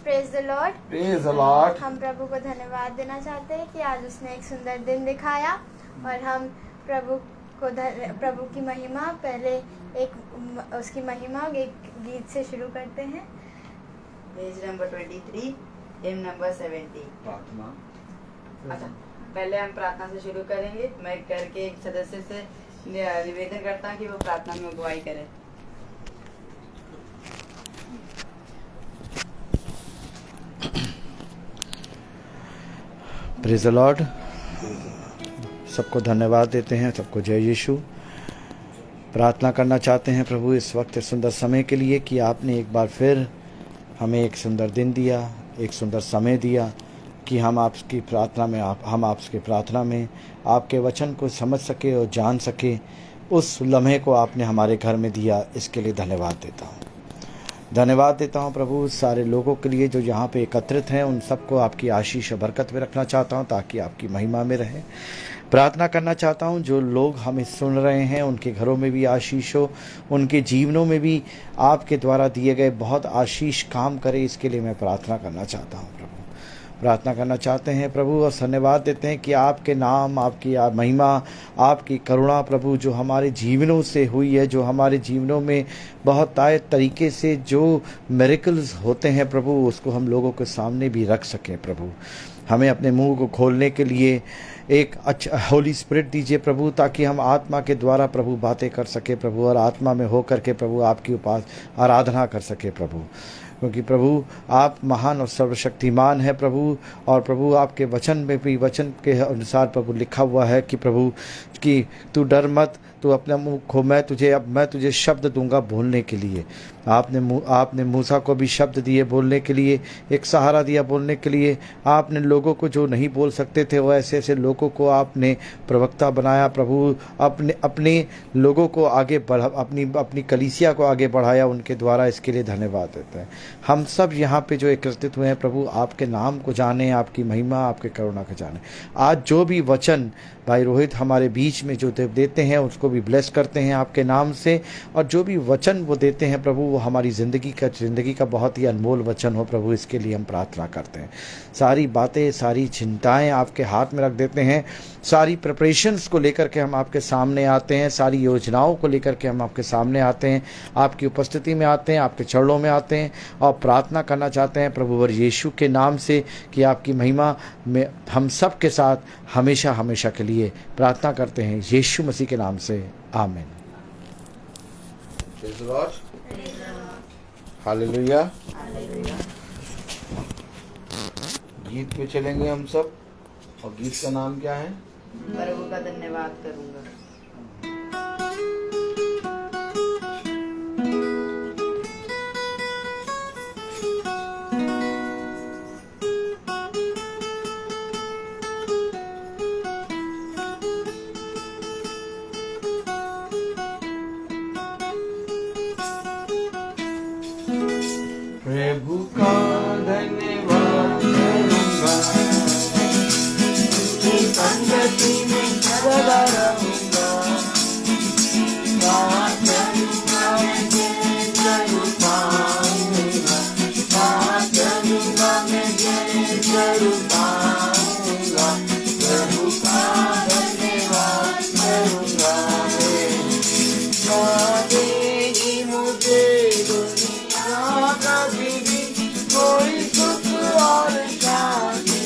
Praise the Lord. Praise the Lord. हम प्रभु को धन्यवाद देना चाहते हैं कि आज उसने एक सुंदर दिन दिखाया और हम प्रभु की महिमा पहले उसकी महिमा एक गीत से शुरू करते हैं। Page number 23, him number 70। प्रार्थना। अच्छा, पहले हम प्रार्थना से शुरू करेंगे। मैं करके एक सदस्य से निवेदन करता हूँ कि वो प्रार्थना में अगुवाई करे। Praise the Lord. सबको धन्यवाद देते हैं, सबको जय यीशु। प्रार्थना करना चाहते हैं प्रभु इस वक्त सुंदर समय के लिए कि आपने एक बार फिर हमें एक सुंदर दिन दिया, एक सुंदर समय दिया कि हम आपकी प्रार्थना में आपके वचन को समझ सके और जान सके। उस लम्हे को आपने हमारे घर में दिया, इसके लिए धन्यवाद देता हूँ। धन्यवाद देता हूँ प्रभु सारे लोगों के लिए जो यहाँ पे एकत्रित हैं, उन सबको आपकी आशीष और बरकत में रखना चाहता हूँ ताकि आपकी महिमा में रहें। प्रार्थना करना चाहता हूँ जो लोग हमें सुन रहे हैं उनके घरों में भी आशीष हो, उनके जीवनों में भी आपके द्वारा दिए गए बहुत आशीष काम करे, इसके लिए मैं प्रार्थना करना चाहता हूँ प्रभु। प्रार्थना करना चाहते हैं प्रभु और धन्यवाद देते हैं कि आपके नाम, आपकी महिमा, आपकी करुणा प्रभु जो हमारे जीवनों से हुई है, जो हमारे जीवनों में बहुत तरीके से जो मिरेकल्स होते हैं प्रभु, उसको हम लोगों के सामने भी रख सकें प्रभु। हमें अपने मुंह को खोलने के लिए एक अच्छा होली स्पिरिट दीजिए प्रभु, ताकि हम आत्मा के द्वारा प्रभु बातें कर सके प्रभु, और आत्मा में होकर के प्रभु आपकी आराधना कर सके प्रभु। क्योंकि प्रभु आप महान और सर्वशक्तिमान है प्रभु, और प्रभु आपके वचन में भी वचन के अनुसार प्रभु लिखा हुआ है कि प्रभु कि तू डर मत, तू अपने मुँह खो, मैं तुझे शब्द दूंगा बोलने के लिए। आपने मूसा को भी शब्द दिए बोलने के लिए, एक सहारा दिया बोलने के लिए। आपने लोगों को जो नहीं बोल सकते थे वो ऐसे ऐसे लोगों को आपने प्रवक्ता बनाया प्रभु, अपने लोगों को आगे बढ़ा, अपनी कलीसिया को आगे बढ़ाया उनके द्वारा, इसके लिए धन्यवाद देते हैं। हम सब यहाँ पे जो एकत्रित हुए हैं प्रभु आपके नाम को जाने, आपकी महिमा, आपके करुणा को जाने। आज जो भी वचन भाई रोहित हमारे बीच में जो देते हैं उसको भी ब्लेस करते हैं आपके नाम से, और जो भी वचन वो देते हैं प्रभु वो हमारी ज़िंदगी का बहुत ही अनमोल वचन हो प्रभु, इसके लिए हम प्रार्थना करते हैं। सारी बातें, सारी चिंताएं आपके हाथ में रख देते हैं, सारी प्रिपरेशंस को लेकर के हम आपके सामने आते हैं, सारी योजनाओं को लेकर के हम आपके सामने आते हैं, आपकी उपस्थिति में आते हैं, आपके चरणों में आते हैं और प्रार्थना करना चाहते हैं प्रभु वर यीशु के नाम से कि आपकी महिमा में हम सब के साथ हमेशा हमेशा के लिए प्रार्थना करते हैं यीशु मसीह के नाम से, आमीन। हालेलुया। गीत पे चलेंगे हम सब, और गीत का नाम क्या है? प्रभु का धन्यवाद करूंगा। प्रभु का धन्यवाद करूंगा, उसकी संगति में सदा रहूंगा। बात करूंगा मैं जय जरूर पाऊंगा, बात करूंगा मैं जय जरूर पाऊंगा। प्रभु का धन्यवाद करूंगा मैं, देगी मुझे दुनिया कभी भी कोई सुख और शांति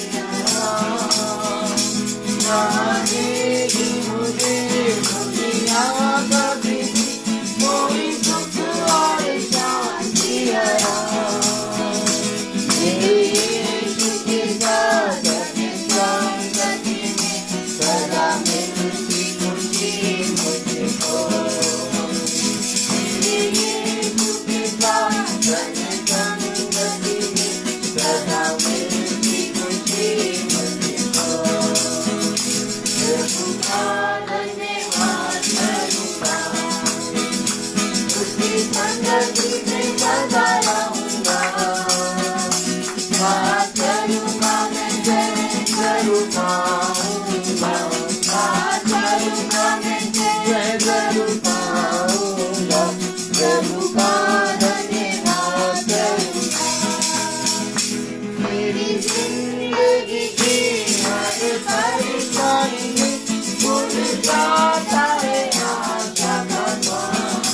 देगी मुझे दुनिया कभी भी कोई सुख और शांति यीशु के साथ मेरी जिंदगी की हर परेशानी में खुल जाता है आशा का द्वार।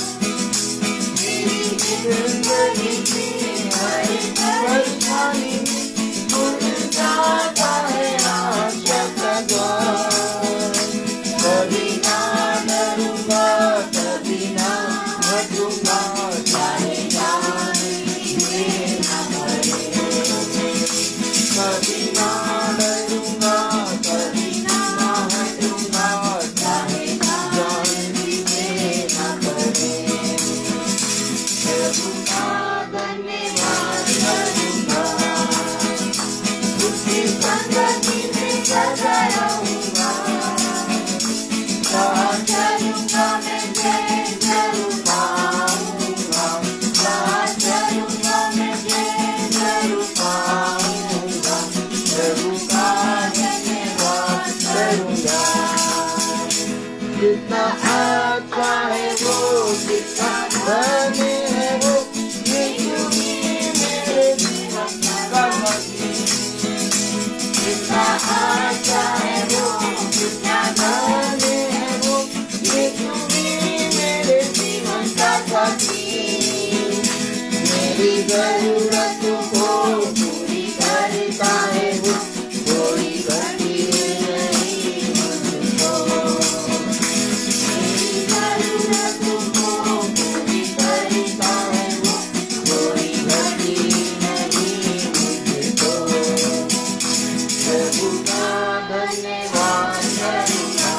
मेरी जिंदगी की हर परेशानी में खुल जाता है आशा का द्वार। कभी ना डरूंगा, कभी ना हटूंगा, चाहे जाने ना पड़े। कभी ना डरूंगा, कभी ना हटूंगा, चाहे जाने ना पड़े। प्रभु का धन्यवाद करूंगा, उसकी संगति में सदा रहूंगा। कहाँ चलूंगा मैं जय जरूर पाऊंगा, कहाँ चलूंगा मैं जय जरूर पाऊंगा। प्रभु का धन्यवाद करूंगा। कितना अच्छा है वो, कितना धन्य है वो, यीशु ही मेरे जीवन का मसीह। कितना अच्छा है वो, कितना धन्य है वो, यीशु ही मेरे जीवन का मसीह। मेरी जरूरतों को पूरी करता है वो, कोई कमी नहीं मुझको। मेरी जरूरतों को पूरी करता है वो, कोई कमी नहीं मुझको। प्रभु का धन्यवाद करूंगा,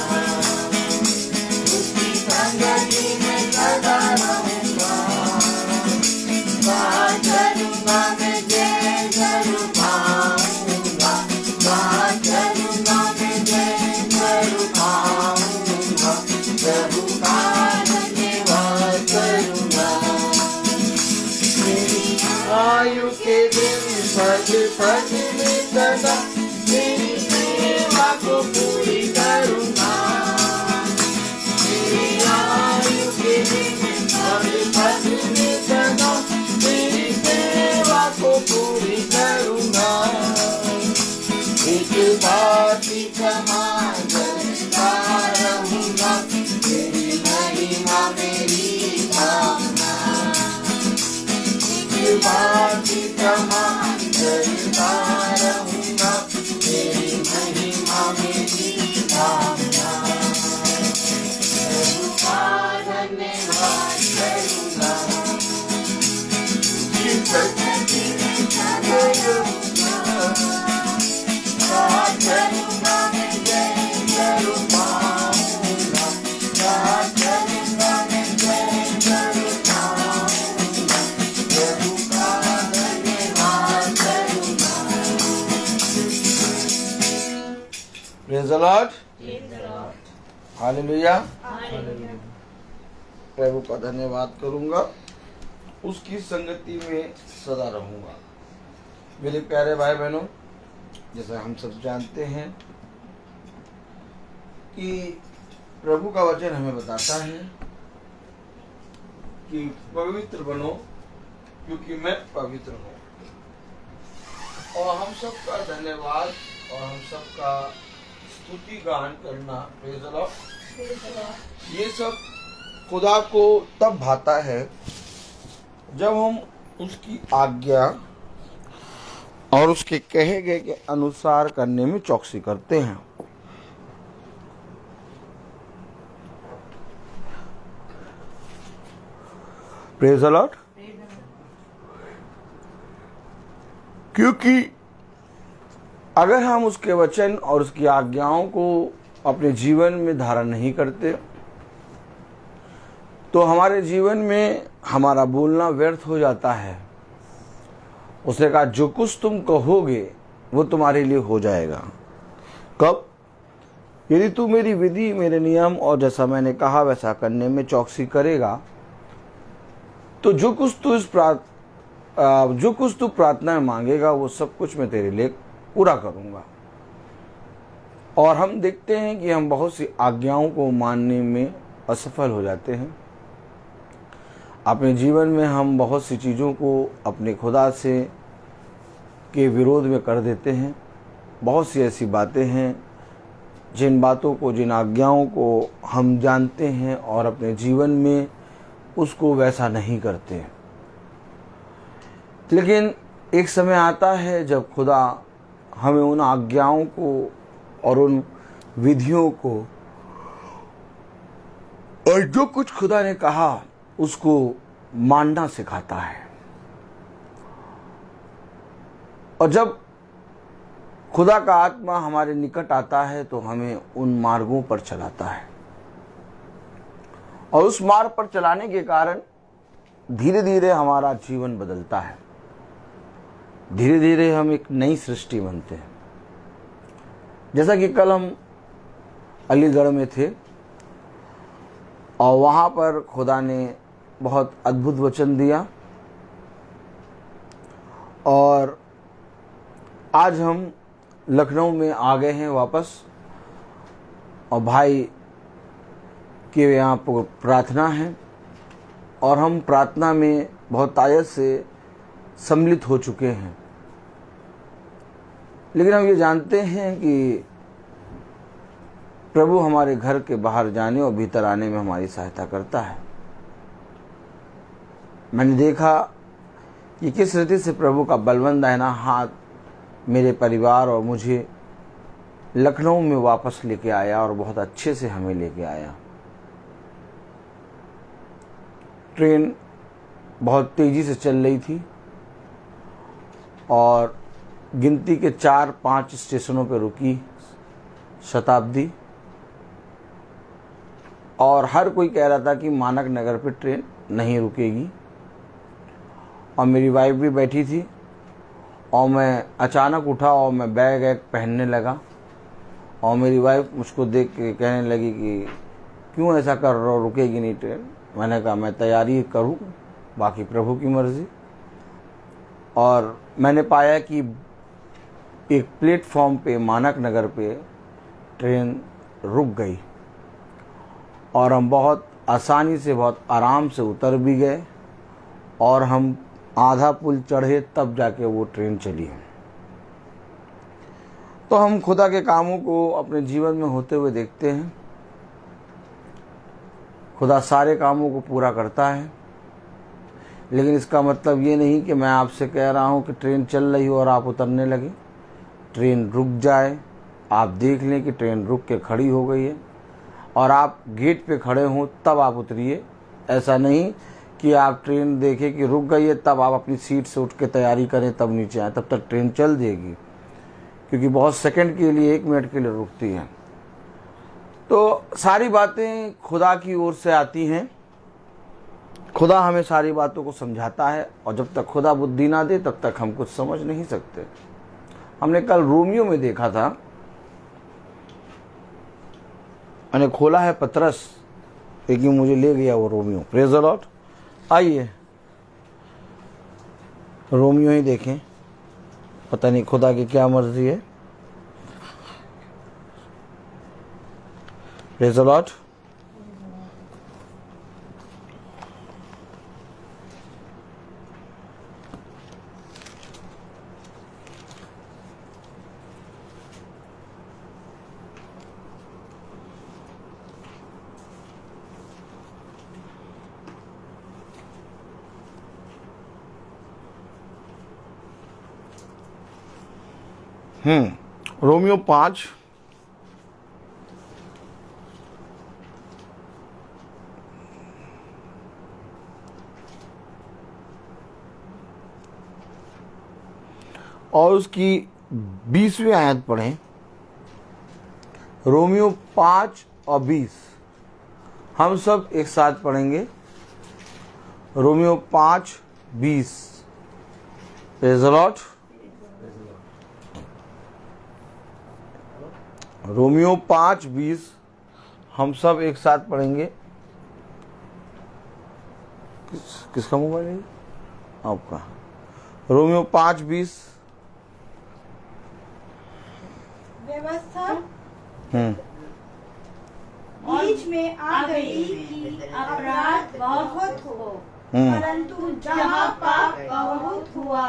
उसकी संगति में सदा रहूंगा। कहाँ चलूंगा मैं जय जरूर पाऊंगा, कहाँ चलूंगा मैं जय जरूर पाऊंगा। प्रभु का धन्यवाद करूंगा। मेरी आयु के दिन पद पद में सदा मेरी सेवा को पूरी करूंगा। मेरी आयु के दिन पद पद में सदा मेरी सेवा को पूरी करूंगा। एक बात ही समान करता रहूंगा, तेरी महिमा मेरी कामना। एक बात ही समान करता रहूंगा, तेरी महिमा मेरी कामना। प्रभु का धन्यवाद करूंगा, उसकी संगति में सदा रहूंगा। कहाँ चलूंगा मैं जय जरूर पाऊंगा, कहाँ चलूंगा मैं जय जरूर पाऊंगा। प्रभु का धन्यवाद करूंगा। Praise the Lord, hallelujah. प्रभु का धन्यवाद करूंगा, उसकी संगति में सदा रहूंगा। मेरे प्यारे भाई बहनों, जैसा हम सब जानते हैं कि प्रभु का वचन हमें बताता है कि पवित्र बनो क्योंकि मैं पवित्र हूँ। और हम सबका धन्यवाद और हम सबका स्तुति गान करना, प्रेज़ द लॉर्ड, ये सब खुदा को तब भाता है जब हम उसकी आज्ञा और उसके कहे गए के अनुसार करने में चौकसी करते हैं। Praise the Lord. क्योंकि अगर हम उसके वचन और उसकी आज्ञाओं को अपने जीवन में धारण नहीं करते तो हमारे जीवन में हमारा बोलना व्यर्थ हो जाता है। उसने कहा जो कुछ तुम कहोगे वो तुम्हारे लिए हो जाएगा। कब? यदि तू मेरी विधि, मेरे नियम और जैसा मैंने कहा वैसा करने में चौकसी करेगा तो जो कुछ तू प्रार्थना में मांगेगा वो सब कुछ मैं तेरे लिए पूरा करूंगा। और हम देखते हैं कि हम बहुत सी आज्ञाओं को मानने में असफल हो जाते हैं। अपने जीवन में हम बहुत सी चीज़ों को अपने खुदा से के विरोध में कर देते हैं। बहुत सी ऐसी बातें हैं जिन बातों को, जिन आज्ञाओं को हम जानते हैं और अपने जीवन में उसको वैसा नहीं करते। लेकिन एक समय आता है जब खुदा हमें उन आज्ञाओं को और उन विधियों को और जो कुछ खुदा ने कहा उसको मानना सिखाता है। और जब खुदा का आत्मा हमारे निकट आता है तो हमें उन मार्गों पर चलाता है, और उस मार्ग पर चलाने के कारण धीरे धीरे हमारा जीवन बदलता है। धीरे धीरे हम एक नई सृष्टि बनते हैं। जैसा कि कल हम अलीगढ़ में थे और वहाँ पर खुदा ने बहुत अद्भुत वचन दिया, और आज हम लखनऊ में आ गए हैं वापस, और भाई के यहाँ पर प्रार्थना है और हम प्रार्थना में बहुत ताकत से सम्मिलित हो चुके हैं। लेकिन हम ये जानते हैं कि प्रभु हमारे घर के बाहर जाने और भीतर आने में हमारी सहायता करता है। मैंने देखा कि किस रीति से प्रभु का बलवंत दाहिना हाथ मेरे परिवार और मुझे लखनऊ में वापस लेके आया, और बहुत अच्छे से हमें लेके आया। ट्रेन बहुत तेज़ी से चल रही थी और गिनती के 4-5 स्टेशनों पर रुकी शताब्दी, और हर कोई कह रहा था कि मानक नगर पे ट्रेन नहीं रुकेगी। और मेरी वाइफ भी बैठी थी, और मैं अचानक उठा और मैं बैग पहनने लगा, और मेरी वाइफ मुझको देख के कहने लगी कि क्यों ऐसा कर रहे हो, रुकेगी नहीं ट्रेन। मैंने कहा मैं तैयारी करूँ, बाकी प्रभु की मर्ज़ी। और मैंने पाया कि एक प्लेटफॉर्म पे मानक नगर पे ट्रेन रुक गई, और हम बहुत आसानी से, बहुत आराम से उतर भी गए, और हम आधा पुल चढ़े तब जाके वो ट्रेन चली। तो हम खुदा के कामों को अपने जीवन में होते हुए देखते हैं। खुदा सारे कामों को पूरा करता है, लेकिन इसका मतलब ये नहीं कि मैं आपसे कह रहा हूँ कि ट्रेन चल रही हो और आप उतरने लगे। ट्रेन रुक जाए, आप देख लें कि ट्रेन रुक के खड़ी हो गई है, और आप गेट पे खड़े हों तब आप उतरिए। ऐसा नहीं कि आप ट्रेन देखें कि रुक गई है तब आप अपनी सीट से उठ के तैयारी करें तब नीचे आए, तब तक ट्रेन चल देगी, क्योंकि बहुत सेकंड के लिए, 1 मिनट के लिए रुकती है। तो सारी बातें खुदा की ओर से आती हैं। खुदा हमें सारी बातों को समझाता है, और जब तक खुदा बुद्धि ना दे तब तक हम कुछ समझ नहीं सकते। हमने कल रोमियो में देखा था, मैंने खोला है पतरस, लेकिन मुझे ले गया वो रोमियो। Praise the Lord. आइए रोमियो ही देखें, पता नहीं खुदा की क्या मर्जी है। Praise the Lord. रोमियो 5 और उसकी 20वीं आयत पढ़ें। रोमियो 5 और 20 हम सब एक साथ पढ़ेंगे। Romeo 5:20। Praise the Lord. Romeo 5:20 हम सब एक साथ पढ़ेंगे। किसका मोबाइल है? आपका। रोमियो 5:20। व्यवस्था बीच में आ गई कि अपराध बहुत हो, परंतु जहाँ पाप बहुत हुआ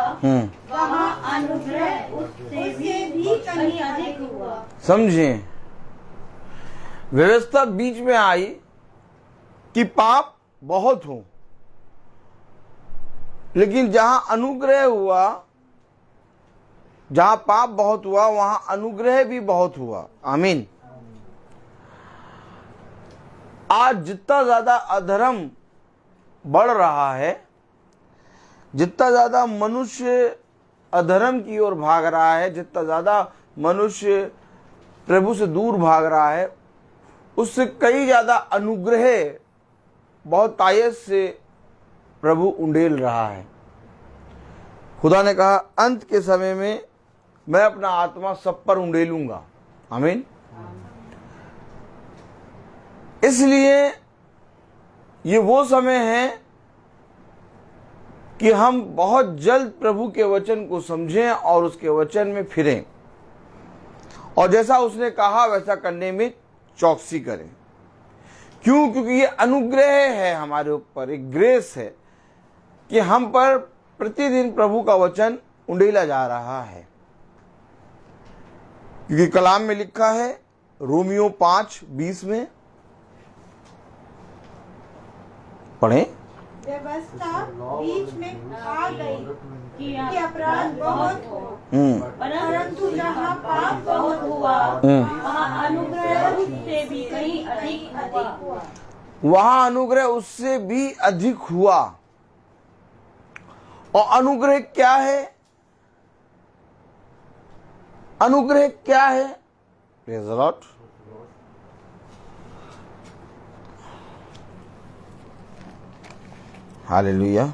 वहाँ अनुग्रह उससे भी कहीं अधिक हुआ। समझे? व्यवस्था बीच में आई कि पाप बहुत हो, लेकिन जहां अनुग्रह हुआ, जहां पाप बहुत हुआ वहां अनुग्रह भी बहुत हुआ। आमीन। आज जितना ज्यादा अधर्म बढ़ रहा है, जितना ज्यादा मनुष्य अधर्म की ओर भाग रहा है, जितना ज्यादा मनुष्य प्रभु से दूर भाग रहा है, उससे कई ज्यादा अनुग्रह बहुत तायत से प्रभु उंडेल रहा है। खुदा ने कहा अंत के समय में मैं अपना आत्मा सब पर उंडेलूंगा। आमीन। इसलिए ये वो समय है कि हम बहुत जल्द प्रभु के वचन को समझें और उसके वचन में फिरें, और जैसा उसने कहा वैसा करने में चौकसी करें। क्यों? क्योंकि ये अनुग्रह है हमारे ऊपर, एक ग्रेस है कि हम पर प्रतिदिन प्रभु का वचन उंडेला जा रहा है। क्योंकि कलाम में लिखा है रोमियो 5:20 में, पढ़ें। व्यवस्था बीच में आ गई कि अपराध बहुत हो, परंतु जहाँ पाप बहुत हुआ वहाँ अनुग्रह उससे भी कहीं अधिक हुआ। वहां अनुग्रह उससे भी अधिक हुआ। और अनुग्रह क्या है? अनुग्रह क्या है? Praise the Lord. हालेलुया।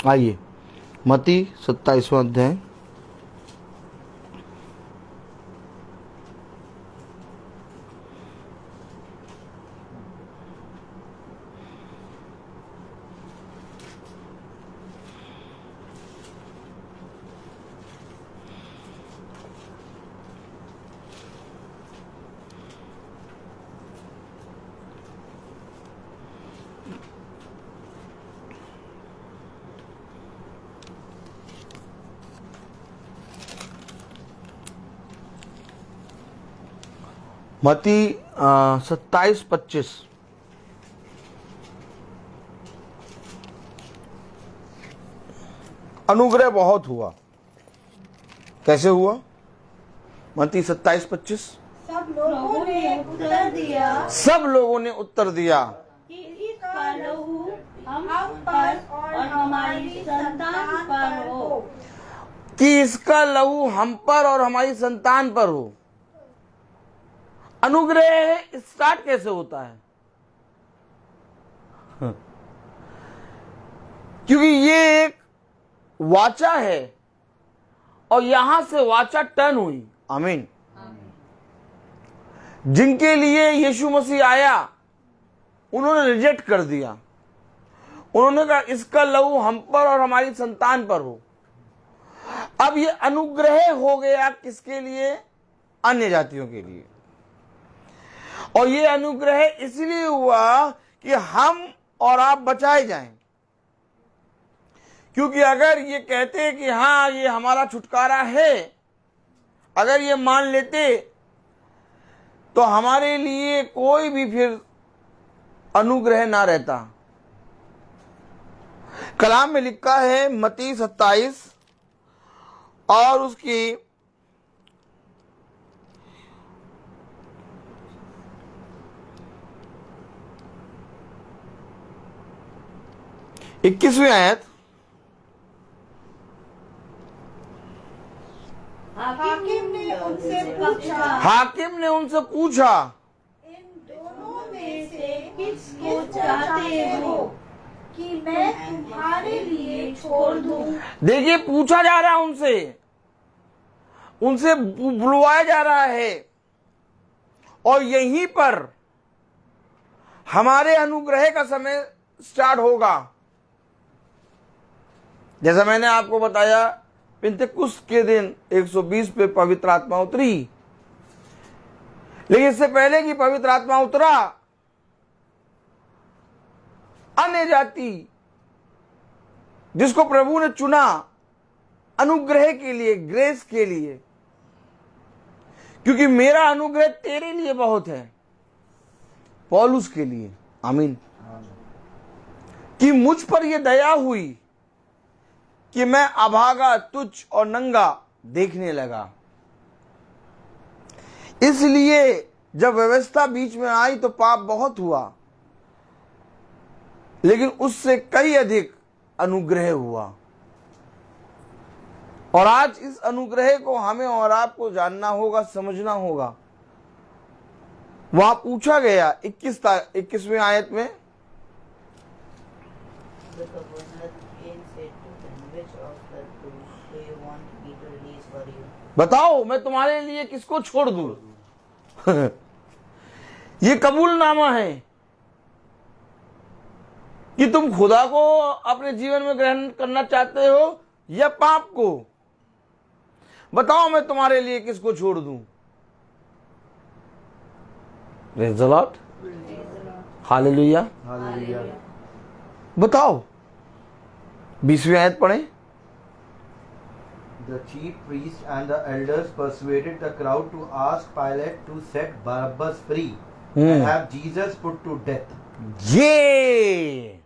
आइए मत्ती 27वां अध्याय। मत्ती 27:25। अनुग्रह बहुत हुआ। कैसे हुआ? मत्ती 27:25। सब लोगों ने उत्तर दिया सब लोगों ने उत्तर दिया कि इसका लहू हम पर और हमारी संतान पर हो। कि इसका लहू हम पर और हमारी संतान पर हो। अनुग्रह स्टार्ट कैसे होता है? क्योंकि ये एक वाचा है और यहां से वाचा टर्न हुई। आमीन। जिनके लिए यीशु मसीह आया उन्होंने रिजेक्ट कर दिया। उन्होंने कहा इसका लहू हम पर और हमारी संतान पर हो। अब ये अनुग्रह हो गया किसके लिए? अन्य जातियों के लिए। और ये अनुग्रह इसलिए हुआ कि हम और आप बचाए जाएं। क्योंकि अगर ये कहते कि हाँ ये हमारा छुटकारा है, अगर ये मान लेते तो हमारे लिए कोई भी फिर अनुग्रह ना रहता। कलाम में लिखा है मत्ती 27 और उसकी इक्कीसवीं आयत, हाकिम ने उनसे पूछा, हाकिम ने उनसे पूछा, इन दोनों में से किसको चाहते हो कि मैं तुम्हारे लिए छोड़ दूं? देखिए पूछा जा रहा है उनसे बुलवाया जा रहा है। और यहीं पर हमारे अनुग्रह का समय स्टार्ट होगा। जैसा मैंने आपको बताया, पिंतेकुस्त के दिन 120 पे पवित्र आत्मा उतरी, लेकिन इससे पहले कि पवित्र आत्मा उतरा, अन्य जाति जिसको प्रभु ने चुना अनुग्रह के लिए, ग्रेस के लिए, क्योंकि मेरा अनुग्रह तेरे लिए बहुत है, पौलुस के लिए, आमीन, कि मुझ पर यह दया हुई कि मैं अभागा, तुच्छ और नंगा देखने लगा। इसलिए जब व्यवस्था बीच में आई तो पाप बहुत हुआ, लेकिन उससे कई अधिक अनुग्रह हुआ। और आज इस अनुग्रह को हमें और आपको जानना होगा, समझना होगा। वहां पूछा गया 21वीं आयत में, बताओ मैं तुम्हारे लिए किसको छोड़ दूं? ये कबूलनामा है कि तुम खुदा को अपने जीवन में ग्रहण करना चाहते हो या पाप को। बताओ मैं तुम्हारे लिए किसको छोड़ दूं? Praise the Lord, hallelujah. बताओ 20वीं आयत पढ़ें। The chief priests and the elders persuaded the crowd to ask Pilate to set Barabbas free and have Jesus put to death. ये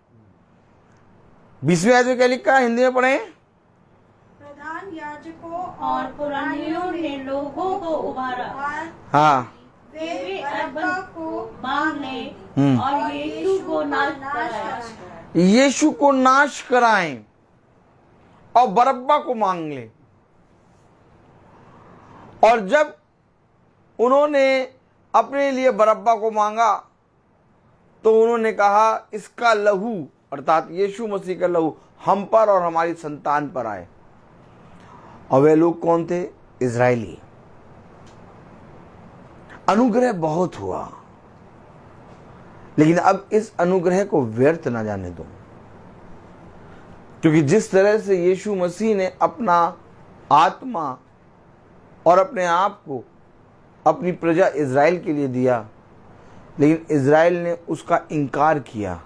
20वीं आयत में क्या लिखा है? हिंदी में पढ़ें। प्रधान याजकों और पुरानियों ने लोगों को उभारा, हाँ, वे बरअब्बा को मांग ले और यीशु को नाश कराएं। यीशु को नाश कराएं और बरअब्बा को मांग ले। और जब उन्होंने अपने लिए बरअब्बा को मांगा तो उन्होंने कहा इसका लहू, अर्थात यीशु मसीह का लहू हम पर और हमारी संतान पर आए। और वे लोग कौन थे? इजरायली। अनुग्रह बहुत हुआ, लेकिन अब इस अनुग्रह को व्यर्थ ना जाने दो, क्योंकि जिस तरह से यीशु मसीह ने अपना आत्मा और अपने आप को अपनी प्रजा इजराइल के लिए दिया, लेकिन इजराइल ने उसका इनकार किया।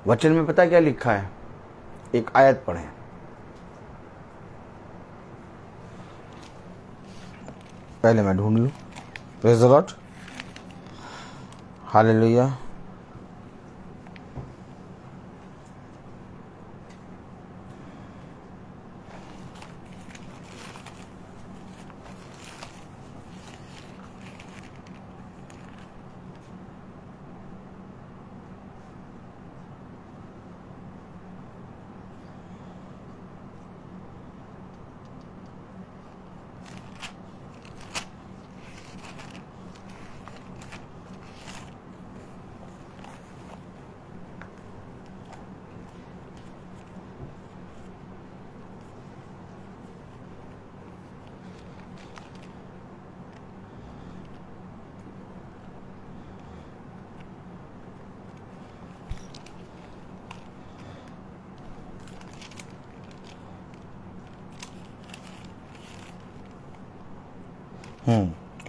वचन में पता क्या लिखा है? एक आयत पढ़ें। पहले मैं ढूंढ लूं। Praise the Lord, hallelujah.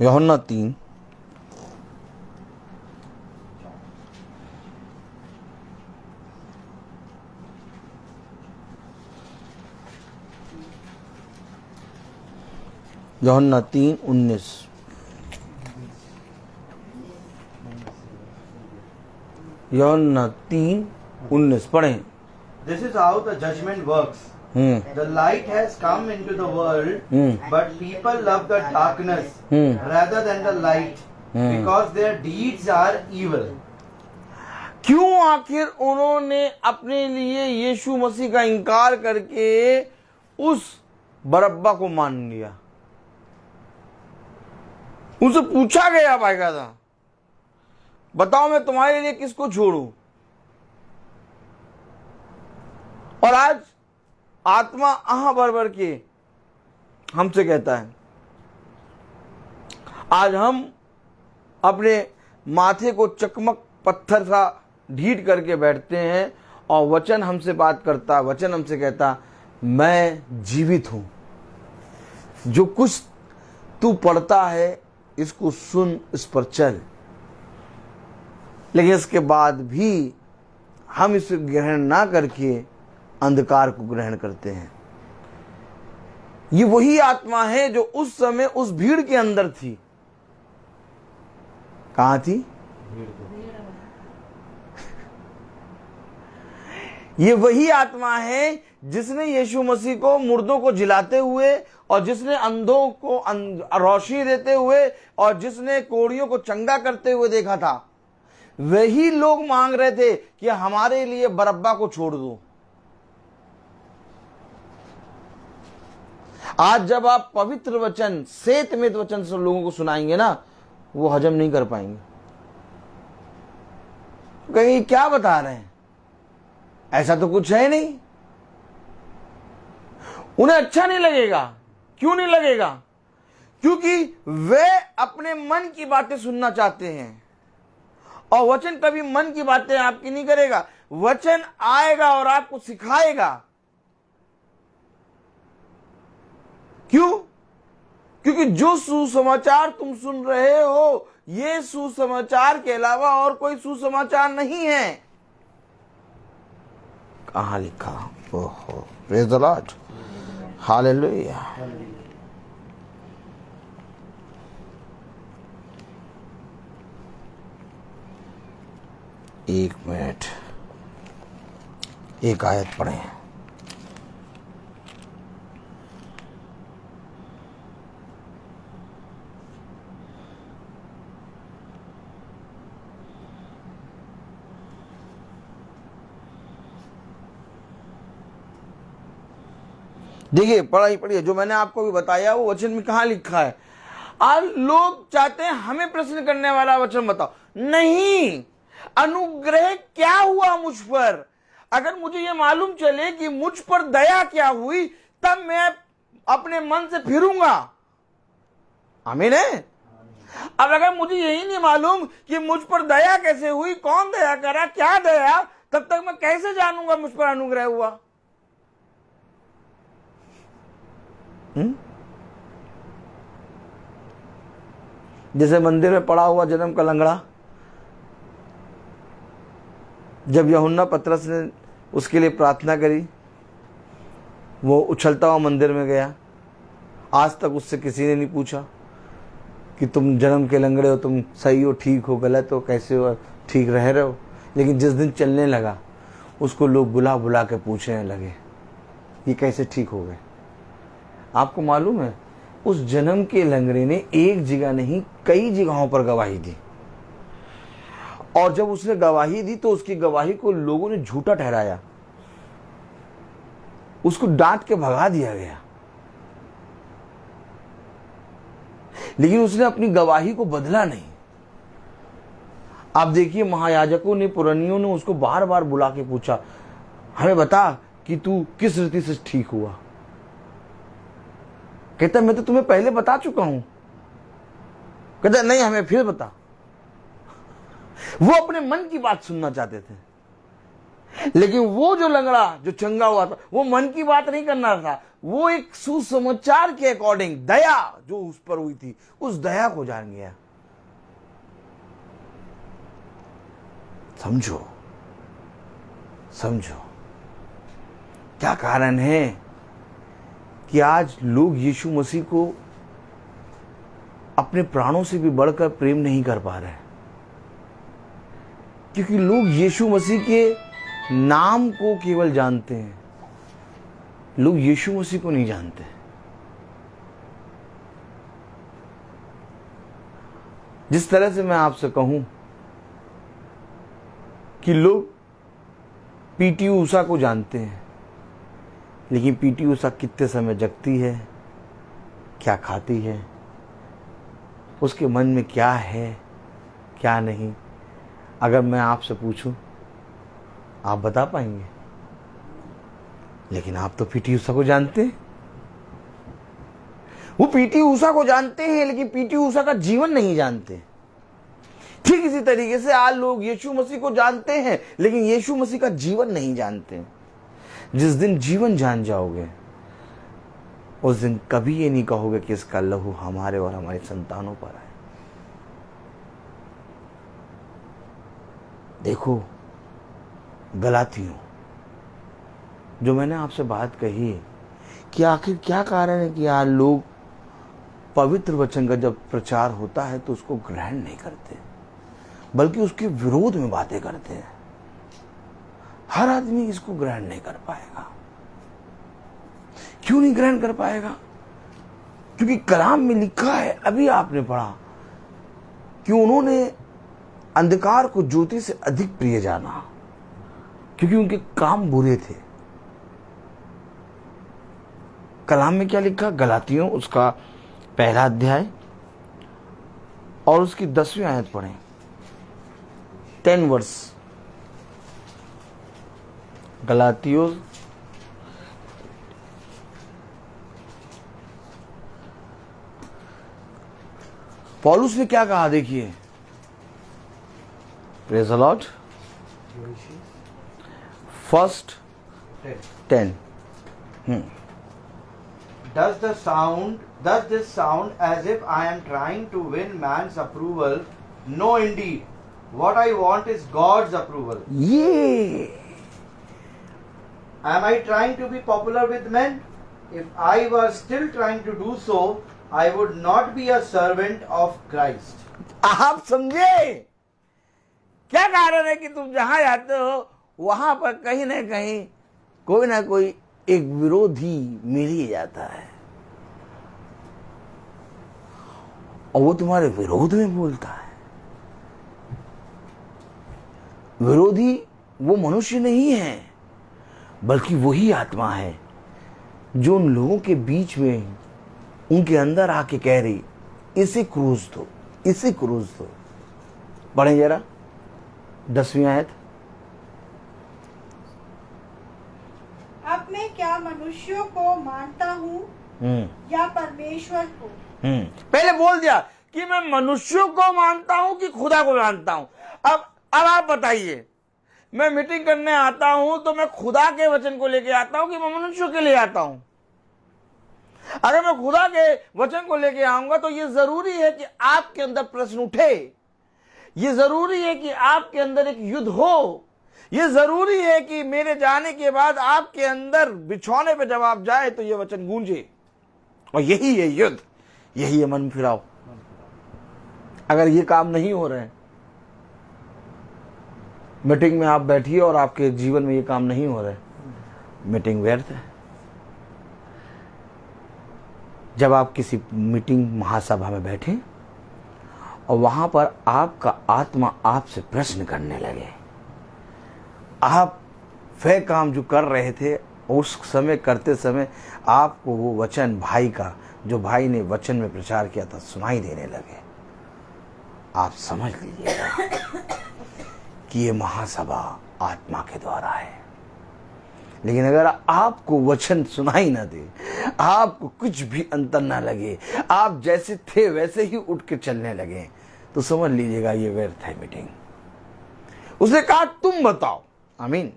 यूहन्ना 3 यूहन्ना 3:19। यूहन्ना 3:19 पढ़ें। This is how the judgment works. The light has come into the world, but people love the darkness rather than the light, because their deeds are evil. क्यों आखिर उन्होंने अपने लिए यीशु मसीह का इनकार करके उस बरअब्बा को मान लिया? उनसे पूछा गया बाकायदा, बताओ मैं तुम्हारे लिए किसको छोड़ूं? और आज आत्मा आह भर भर के हमसे कहता है, आज हम अपने माथे को चकमक पत्थर सा ढीठ करके बैठते हैं और वचन हमसे बात करता, वचन हमसे कहता, मैं जीवित हूं, जो कुछ तू पढ़ता है इसको सुन, इस पर चल। लेकिन इसके बाद भी हम इसे ग्रहण ना करके अंधकार को ग्रहण करते हैं। ये वही आत्मा है जो उस समय उस भीड़ के अंदर थी। कहां थी? ये वही आत्मा है जिसने यीशु मसीह को मुर्दों को जिलाते हुए, और जिसने अंधों को रोशनी देते हुए, और जिसने कोढ़ियों को चंगा करते हुए देखा था। वही लोग मांग रहे थे कि हमारे लिए बरअब्बा को छोड़ दो। आज जब आप पवित्र वचन, सेतमेत वचन से लोगों को सुनाएंगे ना, वो हजम नहीं कर पाएंगे। कहीं क्या बता रहे हैं, ऐसा तो कुछ है नहीं। उन्हें अच्छा नहीं लगेगा। क्यों नहीं लगेगा? क्योंकि वे अपने मन की बातें सुनना चाहते हैं, और वचन कभी मन की बातें आपकी नहीं करेगा। वचन आएगा और आपको सिखाएगा। क्यों? क्योंकि जो सुसमाचार तुम सुन रहे हो, ये सुसमाचार के अलावा और कोई सुसमाचार नहीं है। कहां लिखा? ओहो, प्रेज़ द लॉर्ड, हालेलुया। एक मिनट, एक आयत पढ़ें। देखिए, पढ़िए, जो मैंने आपको भी बताया वो वचन में कहां लिखा है। आज लोग चाहते हैं हमें प्रश्न करने वाला वचन बताओ। नहीं, अनुग्रह क्या हुआ मुझ पर। अगर मुझे ये मालूम चले कि मुझ पर दया क्या हुई, तब मैं अपने मन से फिरूंगा। आमीन है। अब अगर मुझे यही नहीं मालूम कि मुझ पर दया कैसे हुई, कौन दया करा, क्या दया, तब तक मैं कैसे जानूंगा मुझ पर अनुग्रह हुआ? जैसे मंदिर में पड़ा हुआ जन्म का लंगड़ा, जब यूहन्ना पतरस ने उसके लिए प्रार्थना करी, वो उछलता हुआ मंदिर में गया। आज तक उससे किसी ने नहीं पूछा कि तुम जन्म के लंगड़े हो, तुम सही हो, ठीक हो, गलत हो, कैसे हो, ठीक रह रहे हो। लेकिन जिस दिन चलने लगा, उसको लोग बुला बुला के पूछने लगे, ये कैसे ठीक हो गए? आपको मालूम है, उस जन्म के लंगड़े ने एक जगह नहीं, कई जगहों पर गवाही दी। और जब उसने गवाही दी तो उसकी गवाही को लोगों ने झूठा ठहराया, उसको डांट के भगा दिया गया। लेकिन उसने अपनी गवाही को बदला नहीं। आप देखिए, महायाजकों ने, पुरानियों ने उसको बार बार बुला के पूछा, हमें बता कि तू किस रीति से ठीक हुआ। कहता, मैं तो तुम्हें पहले बता चुका हूं। कहता, नहीं, हमें फिर बता। वो अपने मन की बात सुनना चाहते थे। लेकिन वो जो लंगड़ा, जो चंगा हुआ था, वो मन की बात नहीं करना था। वो एक सुसमाचार के अकॉर्डिंग दया जो उस पर हुई थी, उस दया को जान गया। समझो, समझो क्या कारण है कि आज लोग यीशु मसीह को अपने प्राणों से भी बढ़कर प्रेम नहीं कर पा रहे। क्योंकि लोग यीशु मसीह के नाम को केवल जानते हैं, लोग यीशु मसीह को नहीं जानते। जिस तरह से मैं आपसे कहूं कि लोग पीटी ऊषा को जानते हैं, लेकिन पीटी ऊषा कितने समय जगती है, क्या खाती है, उसके मन में क्या है क्या नहीं, अगर मैं आपसे पूछूं आप बता पाएंगे? लेकिन आप तो पीटी ऊषा को जानते हैं। वो पीटी ऊषा को जानते हैं लेकिन पीटी ऊषा का जीवन नहीं जानते। ठीक इसी तरीके से आज लोग यीशु मसीह को जानते हैं लेकिन यीशु मसीह का जीवन नहीं जानते। जिस दिन जीवन जान जाओगे उस दिन कभी ये नहीं कहोगे कि इसका लहू हमारे और हमारी संतानों पर है। देखो गलातियों, जो मैंने आपसे बात कही कि आखिर क्या कारण है कि आज लोग पवित्र वचन का जब प्रचार होता है तो उसको ग्रहण नहीं करते, बल्कि उसके विरोध में बातें करते हैं। हर आदमी इसको ग्रहण नहीं कर पाएगा। क्यों नहीं ग्रहण कर पाएगा? क्योंकि कलाम में लिखा है, अभी आपने पढ़ा कि उन्होंने अंधकार को ज्योति से अधिक प्रिय जाना, क्योंकि उनके काम बुरे थे। कलाम में क्या लिखा? गलातियों उसका पहला अध्याय और उसकी 10वीं आयत पढ़ें, 10 वर्स। गलातियों पौलुस ने क्या कहा, देखिए। Praise the Lord. First 10 Does this sound as if I am trying to win man's approval? No, indeed. What I want is God's approval. ये Am I trying to be popular with men? If I was still trying to do so, I would not be a servant of Christ. आप समझे क्या कारण है कि तुम जहां जाते हो वहां पर कहीं ना कहीं कोई ना कोई एक विरोधी मिल ही जाता है और वो तुम्हारे विरोध में बोलता है। विरोधी वो मनुष्य नहीं है, बल्कि वही आत्मा है जो उन लोगों के बीच में उनके अंदर आके कह रही, इसे क्रूस दो, इसे क्रूस दो। पढ़ें जरा 10वीं आयत। अब मैं क्या मनुष्यों को मानता हूँ या परमेश्वर को? पहले बोल दिया कि मैं मनुष्यों को मानता हूं कि खुदा को मानता हूं। अब आप बताइए, मैं मीटिंग करने आता हूं तो मैं खुदा के वचन को लेके आता हूं कि मैं मनुष्यों के लिए आता हूं? अगर मैं खुदा के वचन को लेके आऊंगा तो ये जरूरी है कि आपके अंदर प्रश्न उठे, ये जरूरी है कि आपके अंदर एक युद्ध हो, ये जरूरी है कि मेरे जाने के बाद आपके अंदर बिछौने पे जब आप जाए तो ये वचन गूंजे। और यही है युद्ध, यही है मन फिराओ। अगर ये काम नहीं हो रहे, मीटिंग में आप बैठिए और आपके जीवन में ये काम नहीं हो रहे, मीटिंग व्यर्थ है। जब आप किसी मीटिंग महासभा में बैठे और वहां पर आपका आत्मा आपसे प्रश्न करने लगे, आप वह काम जो कर रहे थे उस समय करते समय आपको वो वचन भाई का, जो भाई ने वचन में प्रचार किया था, सुनाई देने लगे, आप समझ लीजिएगा कि ये महासभा आत्मा के द्वारा है। लेकिन अगर आपको वचन सुनाई ना दे, आपको कुछ भी अंतर ना लगे, आप जैसे थे वैसे ही उठ के चलने लगे, तो समझ लीजिएगा ये व्यर्थ है मीटिंग। उसने कहा तुम बताओ। आमीन।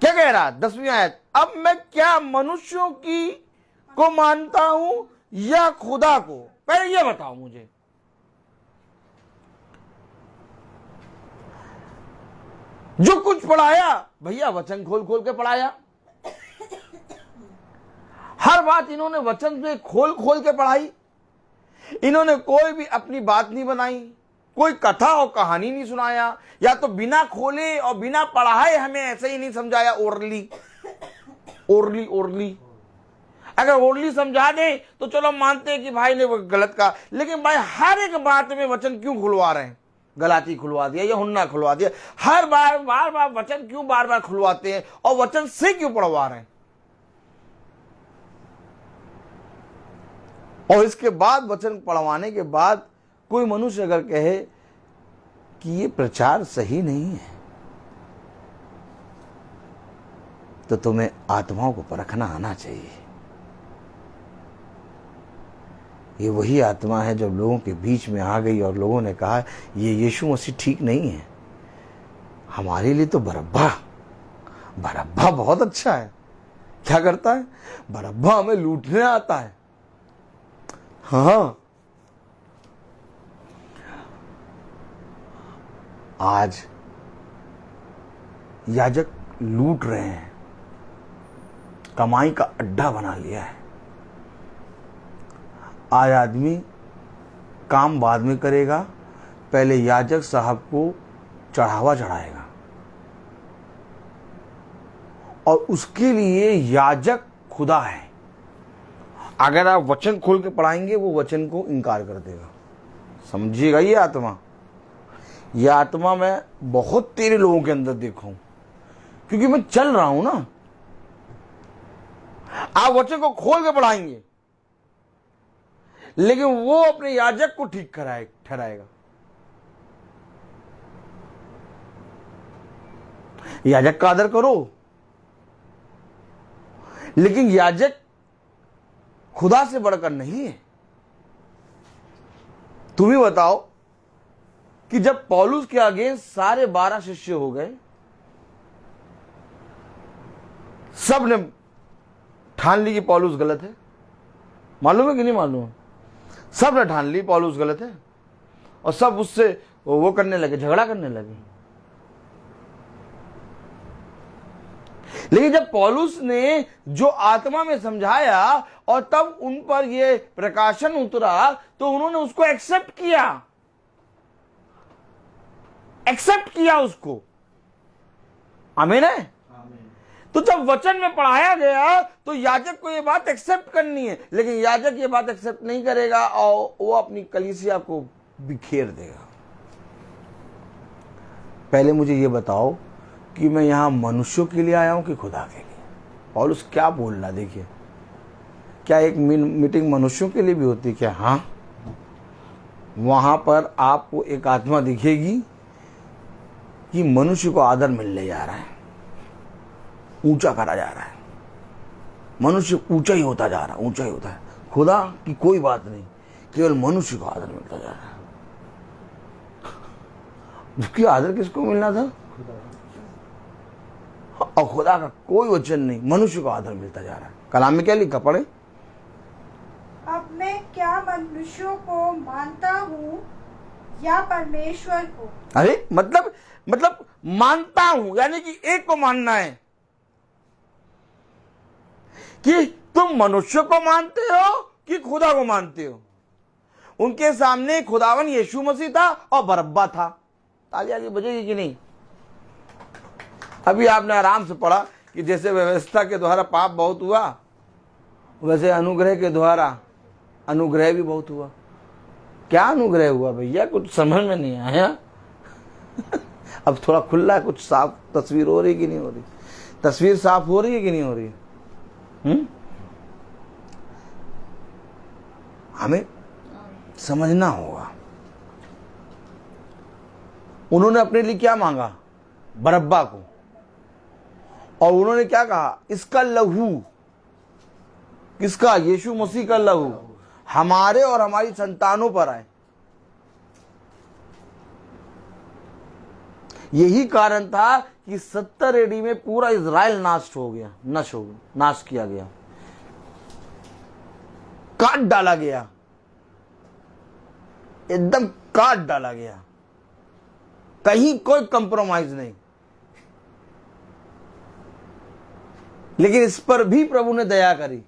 क्या कह रहा? 10वीं आयत। अब मैं क्या मनुष्यों की को मानता हूं या खुदा को? पहले ये बताओ मुझे। जो कुछ पढ़ाया भैया वचन खोल खोल के पढ़ाया, हर बात इन्होंने वचन में खोल खोल के पढ़ाई। इन्होंने कोई भी अपनी बात नहीं बनाई, कोई कथा और कहानी नहीं सुनाया, या तो बिना खोले और बिना पढ़ाए हमें ऐसे ही नहीं समझाया ओरली। ओरली ओरली, अगर ओरली समझा दें तो चलो मानते हैं कि भाई ने वो गलत कहा, लेकिन भाई हर एक बात में वचन क्यों खुलवा रहे हैं? गलाती खुलवा दिया या हुन्ना खुलवा दिया, हर बार बार बार वचन क्यों बार बार खुलवाते हैं और वचन से क्यों पढ़वा रहे हैं? और इसके बाद वचन पढ़वाने के बाद कोई मनुष्य अगर कहे कि ये प्रचार सही नहीं है, तो तुम्हें आत्माओं को परखना आना चाहिए। ये वही आत्मा है जब लोगों के बीच में आ गई और लोगों ने कहा ये यीशु मसीह ठीक नहीं है, हमारे लिए तो बरब्बा बहुत अच्छा है। क्या करता है? बरब्बा हमें लूटने आता है। हाँ, आज याजक लूट रहे हैं, कमाई का अड्डा बना लिया है। आज आदमी काम बाद में करेगा, पहले याजक साहब को चढ़ावा चढ़ाएगा और उसके लिए याजक खुदा है। अगर आप वचन खोल के पढ़ाएंगे वो वचन को इनकार कर देगा। समझिएगा, ये आत्मा मैं बहुत तेरे लोगों के अंदर देखा हूं, क्योंकि मैं चल रहा हूं ना। आप वचन को खोल के पढ़ाएंगे लेकिन वो अपने याजक को ठीक ठहराएगा। याजक का आदर करो, लेकिन याजक खुदा से बढ़कर नहीं है। तुम ही बताओ कि जब पौलुस के अगेंस्ट सारे 12 शिष्य हो गए, सब ने ठान ली कि पौलुस गलत है। मालूम है कि नहीं मालूम है? सब ने ठान ली पौलुस गलत है और सब उससे वो करने लगे, झगड़ा करने लगे। लेकिन जब पौलुस ने जो आत्मा में समझाया और तब उन पर ये प्रकाशन उतरा तो उन्होंने उसको एक्सेप्ट किया उसको। आमीन है। तो जब वचन में पढ़ाया गया तो याजक को ये बात एक्सेप्ट करनी है, लेकिन याजक ये बात एक्सेप्ट नहीं करेगा और वो अपनी कलीसिया को बिखेर देगा। पहले मुझे ये बताओ कि मैं यहां मनुष्यों के लिए आया हूं कि खुदा के लिए? पौलुस क्या बोल रहा, देखिए, क्या एक मीटिंग मनुष्यों के लिए भी होती है क्या? हाँ, वहां पर आपको एक आत्मा दिखेगी कि मनुष्य को आदर मिलने जा रहा है, ऊंचा करा जा रहा है, मनुष्य ऊंचा ही होता जा रहा है, ऊंचा ही होता है। खुदा की कोई बात नहीं, केवल मनुष्य को आदर मिलता जा रहा है। उसकी आदर किसको मिलना था? और खुदा का कोई वचन नहीं, मनुष्य को आदर मिलता जा रहा है। कलाम में क्या लिखा, पढ़े? अब मैं क्या मनुष्यों को मानता हूँ या परमेश्वर को? अरे मतलब मानता हूं यानी कि एक को मानना है कि तुम मनुष्य को मानते हो कि खुदा को मानते हो। उनके सामने खुदावन यीशु मसीह था और बरब्बा था। तालियां की बजेगी कि नहीं? अभी आपने आराम से पढ़ा कि जैसे व्यवस्था के द्वारा पाप बहुत हुआ, वैसे अनुग्रह के द्वारा अनुग्रह भी बहुत हुआ। क्या अनुग्रह हुआ भैया? कुछ समझ में नहीं आया। अब थोड़ा खुला, कुछ साफ तस्वीर हो रही कि नहीं हो रही? तस्वीर साफ हो रही है कि नहीं हो रही? हमें समझना होगा। उन्होंने अपने लिए क्या मांगा? बरब्बा को। और उन्होंने क्या कहा? इसका लहू, किसका? यीशु मसीह का लहू हमारे और हमारी संतानों पर आए। यही कारण था कि 70 एडी में पूरा इजराइल नाश किया गया, काट डाला गया, एकदम काट डाला गया, कहीं कोई कंप्रोमाइज नहीं। लेकिन इस पर भी प्रभु ने दया करी,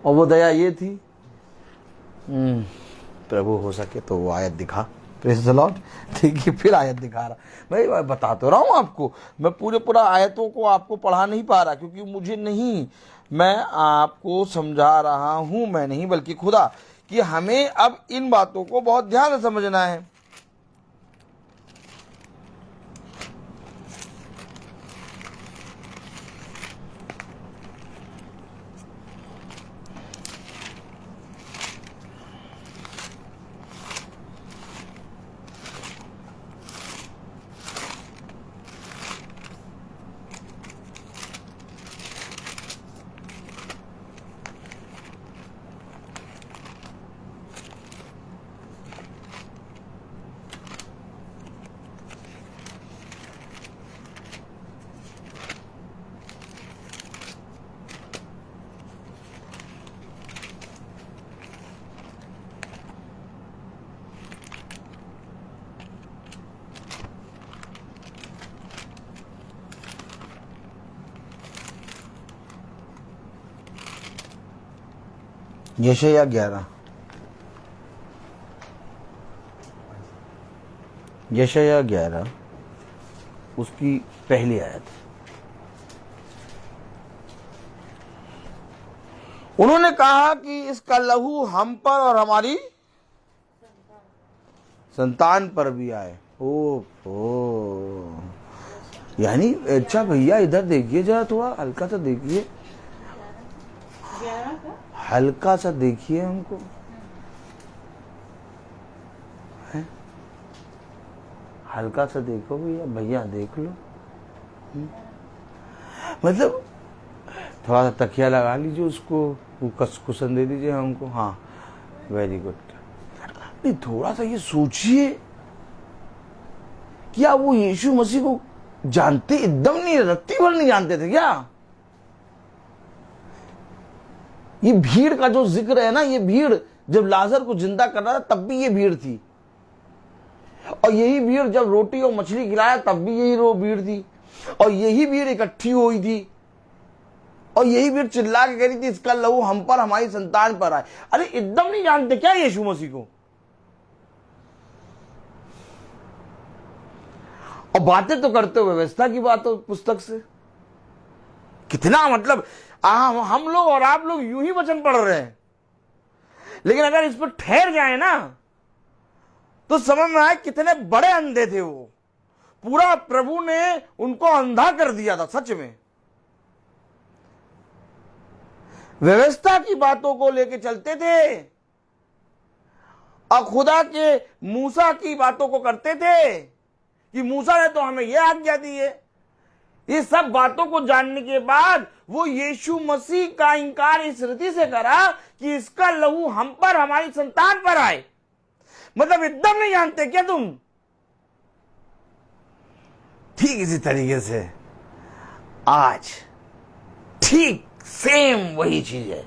और वो दया ये थी, प्रभु हो सके तो वो आयत दिखा। Praise the Lord. देखिए फिर आयत दिखा रहा, मैं बता तो रहा हूँ आपको, मैं पूरा आयतों को आपको पढ़ा नहीं पा रहा, क्योंकि मुझे नहीं, मैं आपको समझा रहा हूँ, मैं नहीं बल्कि खुदा, कि हमें अब इन बातों को बहुत ध्यान से समझना है। यशायाह 11, यशायाह 11 उसकी पहली आयत। उन्होंने कहा कि इसका लहू हम पर और हमारी संतान पर भी आए। ओ यानी अच्छा भैया इधर देखिए जरा, थोड़ा हल्का सा देखिए, 11 का हल्का सा देखिए हमको, है? हल्का सा देखो भैया, भैया देख लो। मतलब थोड़ा सा तकिया लगा लीजिए, उसको वो कुशन दे दीजिए हमको। हाँ वेरी गुड। नहीं थोड़ा सा ये सोचिए, क्या वो यीशु मसीह को जानते? एकदम नहीं, रत्ती भर नहीं जानते थे क्या? ये भीड़ का जो जिक्र है ना, ये भीड़ जब लाजर को जिंदा कर रहा था तब भी ये भीड़ थी, और यही भीड़ जब रोटी और मछली खिलाया तब भी यही भीड़ थी, और यही भीड़ इकट्ठी हुई थी, और यही भीड़ चिल्ला के कह रही थी इसका लहू हम पर हमारी संतान पर आए। अरे एकदम नहीं जानते क्या यीशु मसीह को? और बातें तो करते हुए व्यवस्था की बात पुस्तक से, कितना मतलब हम लोग और आप लोग यूं ही वचन पढ़ रहे हैं, लेकिन अगर इस पर ठहर जाए ना तो समझ में आए कितने बड़े अंधे थे वो। पूरा प्रभु ने उनको अंधा कर दिया था सच में। व्यवस्था की बातों को लेके चलते थे और खुदा के मूसा की बातों को करते थे कि मूसा ने तो हमें यह आज्ञा दी है। ये सब बातों को जानने के बाद वो यीशु मसीह का इंकार इस रीति से करा कि इसका लहू हम पर हमारी संतान पर आए। मतलब एकदम नहीं जानते क्या तुम? ठीक इसी तरीके से आज ठीक सेम वही चीज है,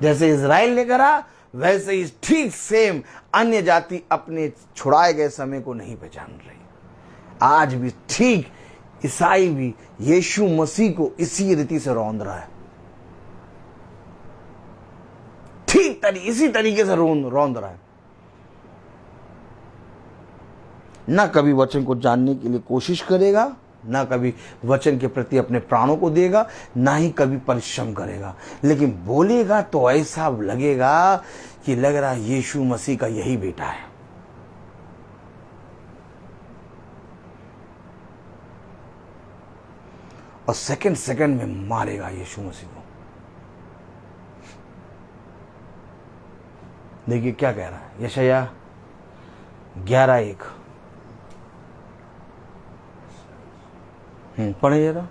जैसे इजराइल ने करा वैसे ही ठीक सेम अन्य जाति अपने छुड़ाए गए समय को नहीं पहचान रही। आज भी ठीक ईसाई भी यीशु मसीह को इसी रीति से रौंद रहा है, ठीक इसी तरीके से रौंद रहा है। ना कभी वचन को जानने के लिए कोशिश करेगा, ना कभी वचन के प्रति अपने प्राणों को देगा, ना ही कभी परिश्रम करेगा, लेकिन बोलेगा तो ऐसा लगेगा कि लग रहा है यीशु मसीह का यही बेटा है। और सेकंड सेकंड में मारेगा यीशु मसीह को। देखिए क्या कह रहा है यशायाह 11:1। पढ़े जरा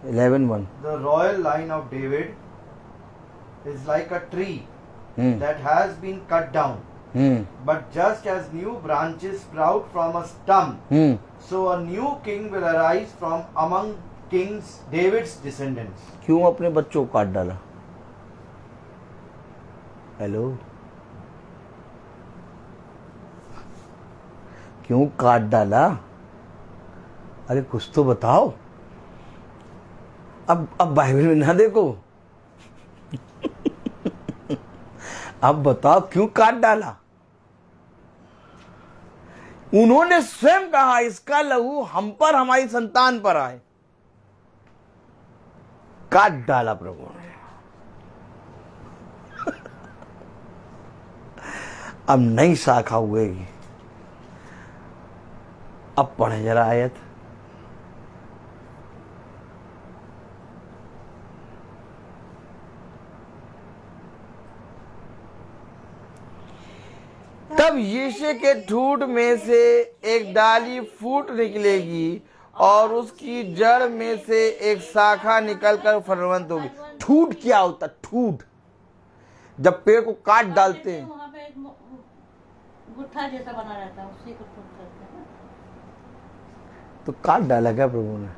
11:1। The royal line of David is like a tree that has been cut down. But just as new branches sprout from a stump, so a new king will arise from among kings David's descendants. क्यों अपने बच्चों को काट डाला? Hello, क्यों काट डाला? अरे कुछ तो बताओ। अब बाइबल में ना देखो। अब बताओ क्यों काट डाला? 11 1 So उन्होंने स्वयं कहा इसका लहू हम पर, हमारी संतान पर आए। काट डाला प्रभु ने। अब नई शाखा उगेगी। अब पढ़े जरा आयत। तब यीशु के ठूंठ में से एक डाली फूट निकलेगी और उसकी जड़ में से एक शाखा निकलकर फलवंत होगी। ठूंठ क्या होता? ठूंठ जब पेड़ को काट डालते हैं, वहाँ पे एक गुट्ठा जैसा बना रहता है, उसी को ठूंठ कहते हैं। तो काट डाला क्या प्रभु ने?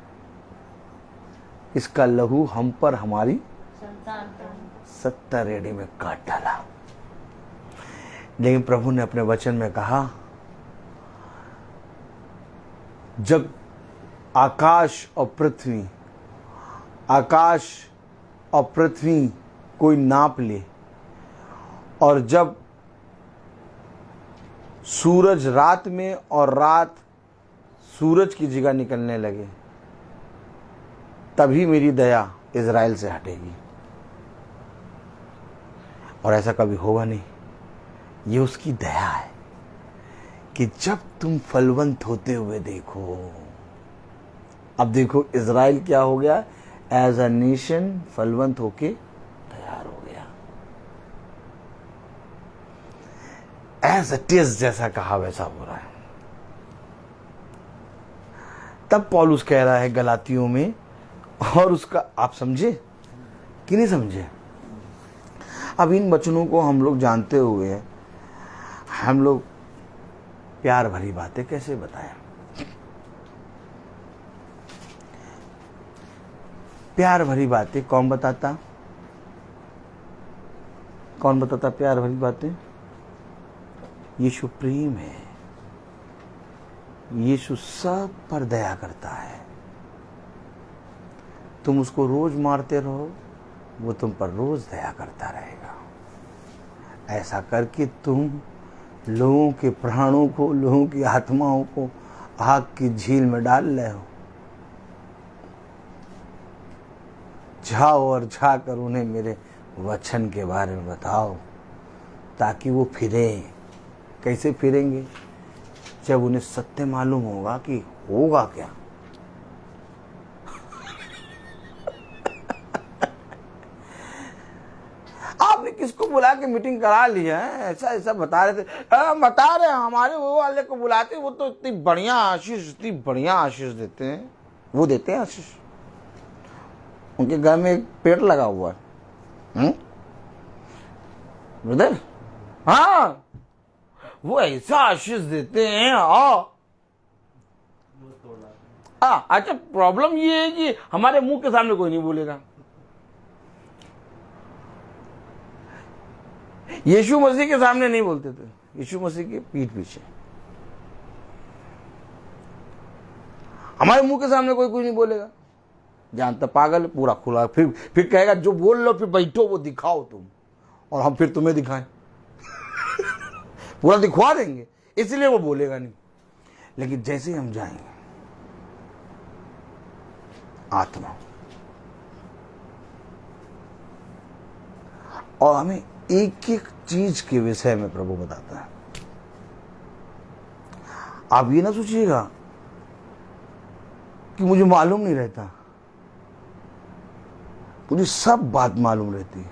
इसका लहू हम पर, हमारी संतान पर। 70 एडी में काट डाला। लेकिन प्रभु ने अपने वचन में कहा, जब आकाश और पृथ्वी कोई नाप ले, और जब सूरज रात में और रात सूरज की जगह निकलने लगे, तभी मेरी दया इज़राइल से हटेगी। और ऐसा कभी होगा नहीं। ये उसकी दया है कि जब तुम फलवंत होते हुए देखो। अब देखो इज़राइल क्या हो गया? एज अ नेशन फलवंत होके तैयार हो गया। एज इट इज, जैसा कहा वैसा हो रहा है। तब पौलुस कह रहा है गलातियों में, और उसका आप समझे कि नहीं समझे? अब इन वचनों को हम लोग जानते हुए हम लोग प्यार भरी बातें कैसे बताएं? प्यार भरी बातें कौन बताता? कौन बताता प्यार भरी बातें? यीशु प्रेम है। यीशु सब पर दया करता है। तुम उसको रोज मारते रहो, वो तुम पर रोज दया करता रहेगा। ऐसा करके तुम लोगों के प्राणों को, लोगों की आत्माओं को आग की झील में डाल रहे हो। जाओ और जाकर उन्हें मेरे वचन के बारे में बताओ, ताकि वो फिरें। कैसे फिरेंगे? जब उन्हें सत्य मालूम होगा कि होगा क्या। आपने किसको बुला के मीटिंग करा ली है? ऐसा ऐसा बता रहे थे, बता रहे हमारे वो वाले को बुलाते, वो तो इतनी बढ़िया आशीष देते हैं। वो देते हैं आशीष। उनके घर में एक पेड़ लगा हुआ है ब्रदर। हाँ, वो ऐसा आशीष देते हैं। अच्छा, प्रॉब्लम ये है कि हमारे मुंह के सामने कोई नहीं बोलेगा। यीशु मसीह के सामने नहीं बोलते थे, यीशु मसीह के पीठ पीछे। हमारे मुंह के सामने कोई नहीं बोलेगा। जानता पागल पूरा खुला, फिर कहेगा जो बोल लो, फिर बैठो वो दिखाओ तुम, और हम फिर तुम्हें दिखाएं। पूरा दिखवा देंगे, इसलिए वो बोलेगा नहीं। लेकिन जैसे ही हम जाएंगे, आत्मा, और हमें एक एक चीज के विषय में प्रभु बताता है। आप ये ना सोचिएगा कि मुझे मालूम नहीं रहता, मुझे सब बात मालूम रहती है,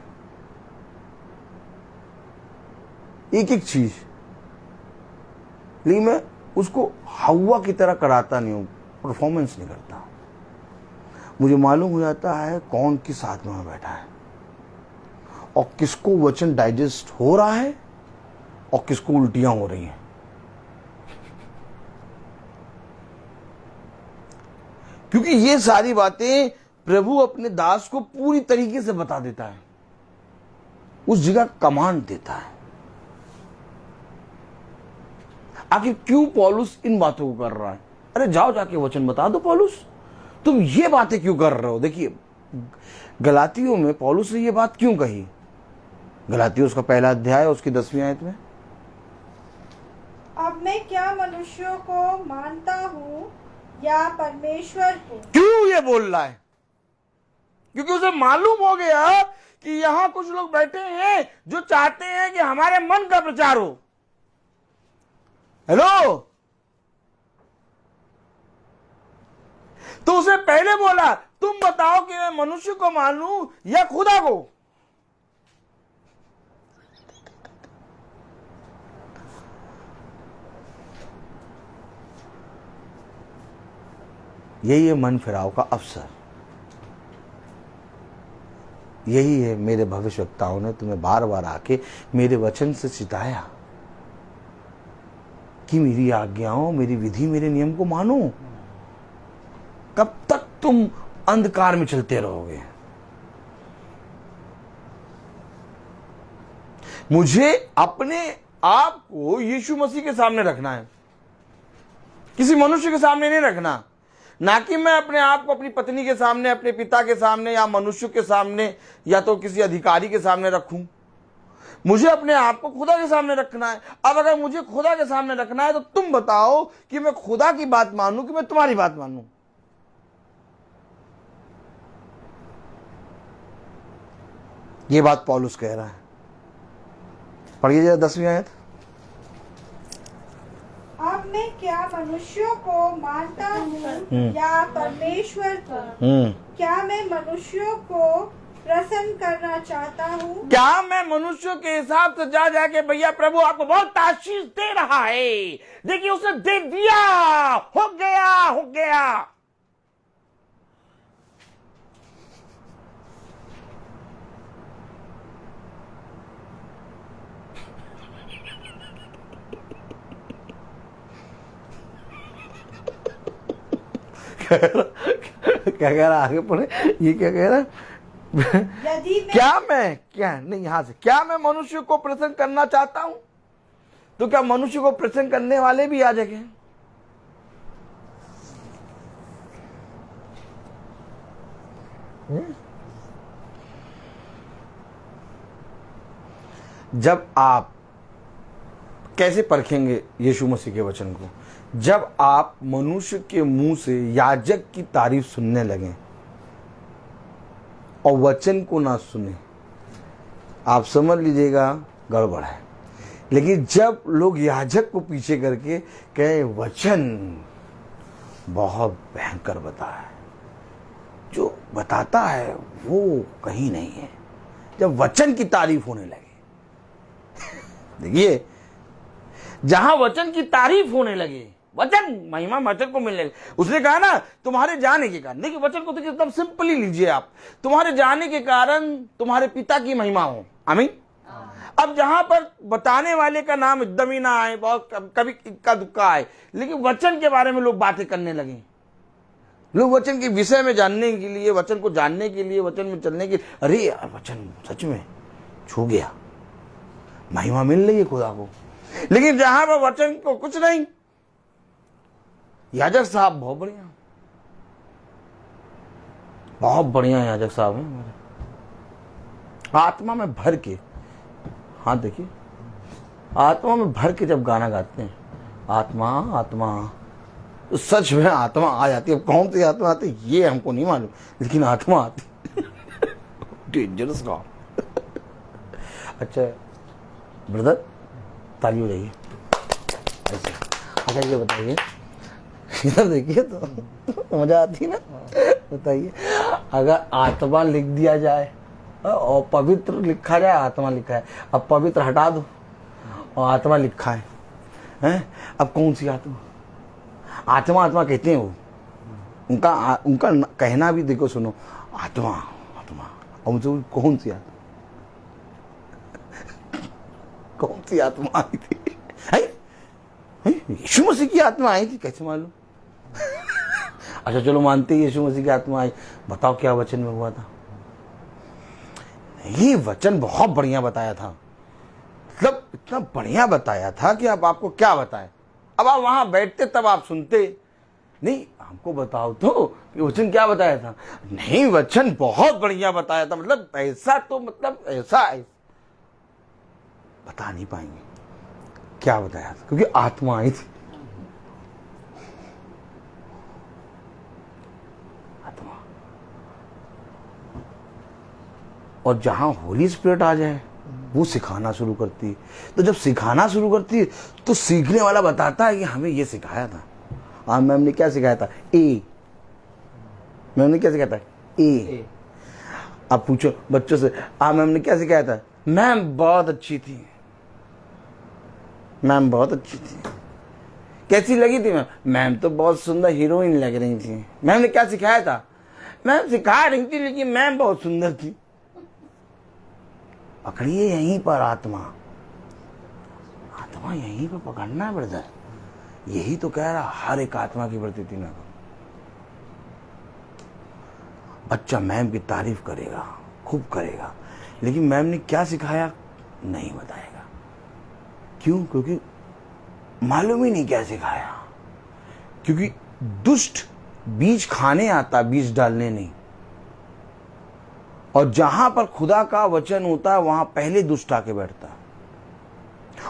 एक एक चीज। लेकिन मैं उसको हवा की तरह कराता नहीं हूं, परफॉर्मेंस नहीं करता। मुझे मालूम हो जाता है कौन किस आत्मा में बैठा है, और किसको वचन डाइजेस्ट हो रहा है, और किसको उल्टियां हो रही हैं। क्योंकि ये सारी बातें प्रभु अपने दास को पूरी तरीके से बता देता है, उस जगह कमांड देता है। आखिर क्यों पौलुस इन बातों को कर रहा है? अरे जाओ जाके वचन बता दो पौलुस, तुम ये बातें क्यों कर रहे हो? देखिए, गलातियों में पौलुस ने ये बात क्यों कही? गलातियों उसका पहला अध्याय, उसकी 10वीं आयत में, अब मैं क्या मनुष्यों को मानता हूँ या परमेश्वर को? क्यों ये बोल रहा है? क्योंकि उसे मालूम हो गया कि यहां कुछ लोग बैठे हैं जो चाहते हैं कि हमारे मन का प्रचार हो। हेलो, तो उसे पहले बोला तुम बताओ कि मैं मनुष्य को मानूं या खुदा को? यही है मन फिराव का अवसर। यही है मेरे भविष्यवक्ताओं ने तुम्हें बार बार आके मेरे वचन से चिताया कि मेरी आज्ञाओं, मेरी विधि, मेरे नियम को मानो। कब तक तुम अंधकार में चलते रहोगे? मुझे अपने आप को यीशु मसीह के सामने रखना है, किसी मनुष्य के सामने नहीं रखना। ना कि मैं अपने आप को अपनी पत्नी के सामने, अपने पिता के सामने, या मनुष्य के सामने, या तो किसी अधिकारी के सामने रखूं। मुझे अपने आप को खुदा के सामने रखना है। अब अगर मुझे खुदा के सामने रखना है तो तुम बताओ कि मैं खुदा की बात मानूं कि मैं तुम्हारी बात मानूं? ये बात पौलुस कह रहा है। पढ़िए जरा 10वीं आयत। अब मैं क्या मनुष्यों को मानता हूँ या परमेश्वर को? क्या मैं मनुष्यों को प्रसन्न करना चाहता हूँ? क्या मैं मनुष्यों के हिसाब से जा जाके भैया प्रभु आपको बहुत आशीष दे रहा है, देखिए उसने दे दिया, हो गया, हो गया। क्या कह रहा? आगे पढ़े, ये क्या कह रहा? यदि मैं क्या मैं, क्या नहीं, यहां से, क्या मैं मनुष्य को प्रसन्न करना चाहता हूं? तो क्या मनुष्य को प्रसन्न करने वाले भी याजक हैं? जब आप कैसे परखेंगे यीशु मसीह के वचन को? जब आप मनुष्य के मुंह से याजक की तारीफ सुनने लगे और वचन को ना सुने, आप समझ लीजिएगा गड़बड़ है। लेकिन जब लोग याजक को पीछे करके कहे वचन बहुत भयंकर बताया है, जो बताता है वो कहीं नहीं है, जब वचन की तारीफ होने लगे देखिए, जहां वचन की तारीफ होने लगे, वचन महिमा वचन को मिलने लगे। उसने कहा ना तुम्हारे जाने के कारण, देखिए वचन को तो एकदम सिंपली लीजिए आप, तुम्हारे जाने के कारण तुम्हारे पिता की महिमा हो। आमीन। अब जहां पर बताने वाले का नाम एकदम ही ना आए, बहुत कभी इक्का दुक्का आए, लेकिन वचन के बारे में लोग बातें करने लगे। लोग वचन के विषय में जानने के लिए, वचन को जानने के लिए, वचन में चलने के लिए, अरे यार वचन सच में छू गया, महिमा मिल रही है खुदा को। लेकिन जहां पर वचन को कुछ नहीं, याजक साहब बहुत बढ़िया, बहुत बढ़िया याजक साहब हैं हमारे, आत्मा में भर के, हाँ देखिए आत्मा में भर के जब गाना गाते हैं, आत्मा आत्मा, तो सच में आत्मा आ जाती है। अब कौन सी आत्मा आती है ये हमको नहीं मालूम, लेकिन आत्मा आती डेंजरस काम। अच्छा ब्रदर ताली हो जाइए ऐसे। अच्छा ये बताइए, इधर देखिए तो मजा आती है ना। बताइए अगर आत्मा लिख दिया जाए और पवित्र लिखा जाए, आत्मा लिखा है, अब पवित्र हटा दो और आत्मा लिखा है, हैं? अब कौन सी आत्मा? आत्मा आत्मा कहते हैं वो, उनका कहना भी देखो, सुनो, आत्मा आत्मा, और मुझे कौन सी आत्मा, कौन सी आत्मा आई थी? यीशु मसीह की आत्मा आई थी, कैसे मालूम? अच्छा चलो मानते यीशु मसीह की आत्मा आई, बताओ क्या वचन में हुआ था? नहीं, वचन बहुत बढ़िया बताया था, मतलब इतना बढ़िया बताया था कि अब आपको क्या बताएं। अब आप वहां बैठते तब आप सुनते, नहीं हमको बताओ तो कि वचन क्या बताया था। नहीं वचन बहुत बढ़िया बताया था, मतलब ऐसा, तो मतलब ऐसा बता नहीं पाएंगे क्या बताया था, क्योंकि आत्मा आई थी। आत्मा, और जहां होली स्पिरिट आ जाए वो सिखाना शुरू करती है। तो जब सिखाना शुरू करती है तो सीखने वाला बताता है कि हमें ये सिखाया था। हाँ, मैम ने क्या सिखाया था? ए। मैम ने क्या सिखाया था? ए। अब पूछो बच्चों से, मैम ने क्या सिखाया था? मैम बहुत अच्छी थी, मैम बहुत अच्छी थी। कैसी लगी थी मैम? मैम तो बहुत सुंदर हीरोइन लग रही थी। मैम ने क्या सिखाया था? मैम सिखा रही थी लेकिन मैम बहुत सुंदर थी। पकड़िए यहीं पर आत्मा, आत्मा यहीं पर पकड़ना है ब्रदर। यही तो कह रहा, हर एक आत्मा की प्रतीति ना करो। बच्चा मैम की तारीफ करेगा, खूब करेगा, लेकिन मैम ने क्या सिखाया नहीं बताएगा। क्यों? क्योंकि मालूम ही नहीं क्या सिखाया। क्योंकि दुष्ट बीज खाने आता, बीज डालने नहीं। और जहां पर खुदा का वचन होता है वहां पहले दुष्ट आके बैठता है,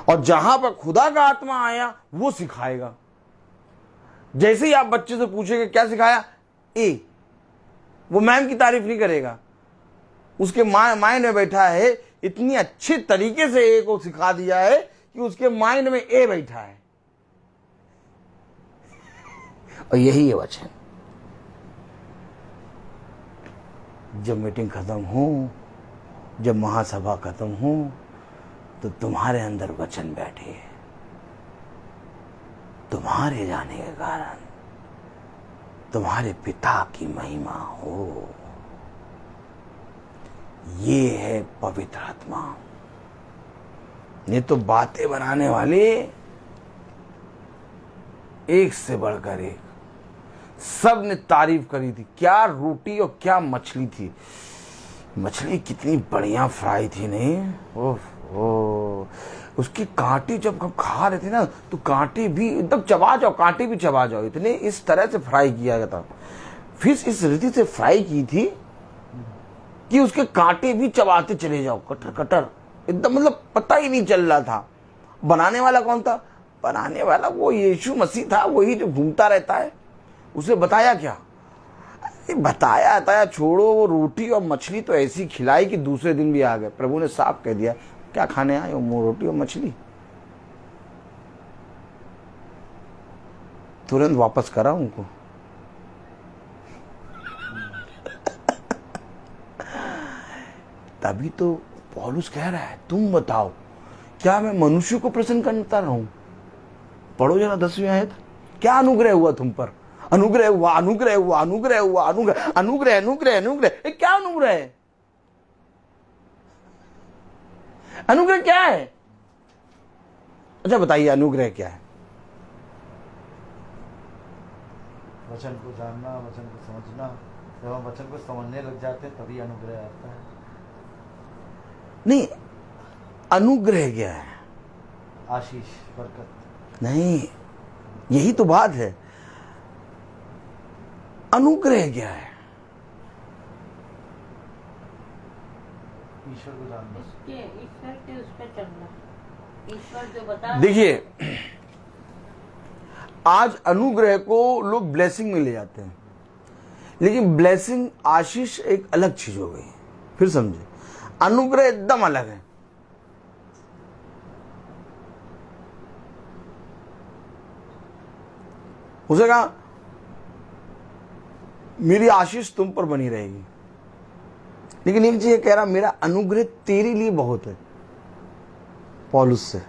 और जहां पर खुदा का आत्मा आया वो सिखाएगा। जैसे ही आप बच्चे से पूछेंगे क्या सिखाया, ए, वो मैम की तारीफ नहीं करेगा। उसके माइंड में बैठा है, इतनी अच्छे तरीके से ए को सिखा दिया है कि उसके माइंड में ए बैठा है। और यही है वचन। जब मीटिंग खत्म हो, जब महासभा खत्म हो, तो तुम्हारे अंदर वचन बैठे, तुम्हारे जाने के कारण तुम्हारे पिता की महिमा हो। ये है पवित्र आत्मा। नहीं तो बातें बनाने वाले एक से बढ़कर एक, सब ने तारीफ करी थी। क्या रोटी और क्या मछली थी। मछली कितनी बढ़िया फ्राई थी, नहीं? ओह, उसकी कांटे जब हम खा रहे थे ना, तो कांटे भी एकदम चबा जाओ, कांटे भी चबा जाओ, इतने इस तरह से फ्राई किया गया था। फिश इस रीति से फ्राई की थी कि उसके कांटे भी चबाते चले जाओ, कटर कटर एकदम, मतलब पता ही नहीं चल रहा था। बनाने वाला कौन था? बनाने वाला वो यीशु मसीह था, वही जो घूमता रहता है। उसे बताया क्या? बताया छोड़ो, वो रोटी और मछली तो ऐसी खिलाई कि दूसरे दिन भी आ गए। प्रभु ने साफ कह दिया, क्या खाने आए हो? रोटी और मछली। तुरंत वापस करा उनको। तभी तो पौलुस कह रहा है, तुम बताओ क्या मैं मनुष्य को प्रसन्न करता रहूं? पढ़ो जरा 10वीं आयत। क्या अनुग्रह हुआ तुम पर? अनुग्रह हुआ, अनुग्रह हुआ, अनुग्रह हुआ, अनुग्रह, अनुग्रह, अनुग्रह, अनुग्रह। क्या अनुग्रह है? अनुग्रह क्या है? अच्छा बताइए, अनुग्रह क्या है? वचन को जानना, वचन को समझना। जब हम वचन को समझने लग जाते हैं तभी अनुग्रह आता है। नहीं, अनुग्रह क्या है? आशीष, बरकत। नहीं, यही तो बात है। अनुग्रह क्या है? ईश्वर को जानना, ईश्वर के उस पर चलना, ईश्वर जो बता। देखिए, आज अनुग्रह को लोग ब्लेसिंग में ले जाते हैं, लेकिन ब्लेसिंग, आशीष एक अलग चीज हो गई। फिर समझे, अनुग्रह एकदम अलग है। उसे कहा मेरी आशीष तुम पर बनी रहेगी, लेकिन एक चीज कह रहा, मेरा अनुग्रह तेरे लिए बहुत है। पौलुस से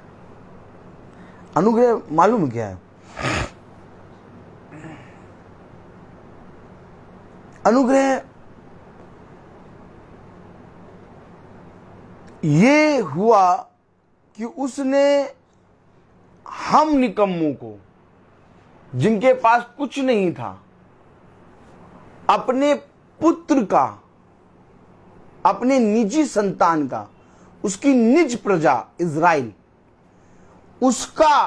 अनुग्रह मालूम क्या है? अनुग्रह ये हुआ कि उसने हम निकम्मों को, जिनके पास कुछ नहीं था, अपने पुत्र का, अपने निजी संतान का, उसकी निज प्रजा इज़राइल, उसका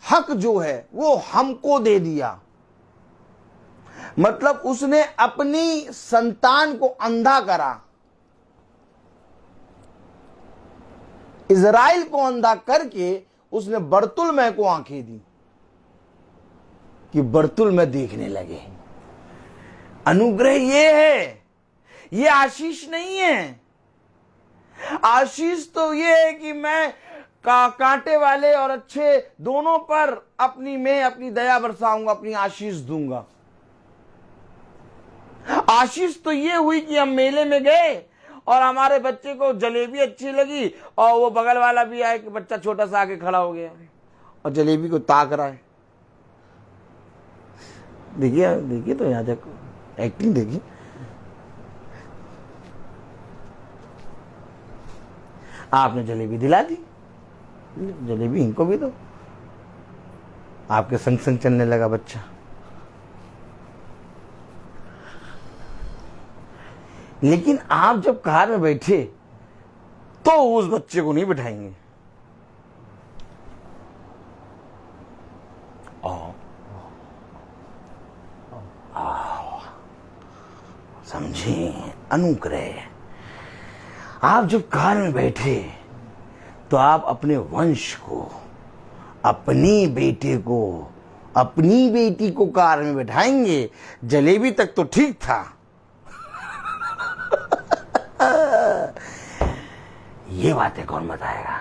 हक जो है वो हमको दे दिया। मतलब उसने अपनी संतान को अंधा करा। इज़राइल को अंधा करके उसने बर्तुलमय को आंखें दी कि बर्तुलमय देखने लगे। अनुग्रह ये है, ये आशीष नहीं है। आशीष तो ये है कि मैं कांटे वाले और अच्छे दोनों पर मैं अपनी दया बरसाऊंगा, अपनी आशीष दूंगा। आशीष तो ये हुई कि हम मेले में गए और हमारे बच्चे को जलेबी अच्छी लगी और वो बगल वाला भी आया कि बच्चा छोटा सा आके खड़ा हो गया और जलेबी को ताक रहा है। देखिए तो यहाँ तक एक्टिंग देखिए। आपने जलेबी दिला दी, जलेबी इनको भी दो। आपके संग संग चलने लगा बच्चा। लेकिन आप जब कार में बैठे तो उस बच्चे को नहीं बिठाएंगे। समझे अनुग्रह। आप जब कार में बैठे तो आप अपने वंश को, अपने बेटे को, अपनी बेटी को कार में बैठाएंगे। जलेबी तक तो ठीक था। ये बातें कौन बताएगा?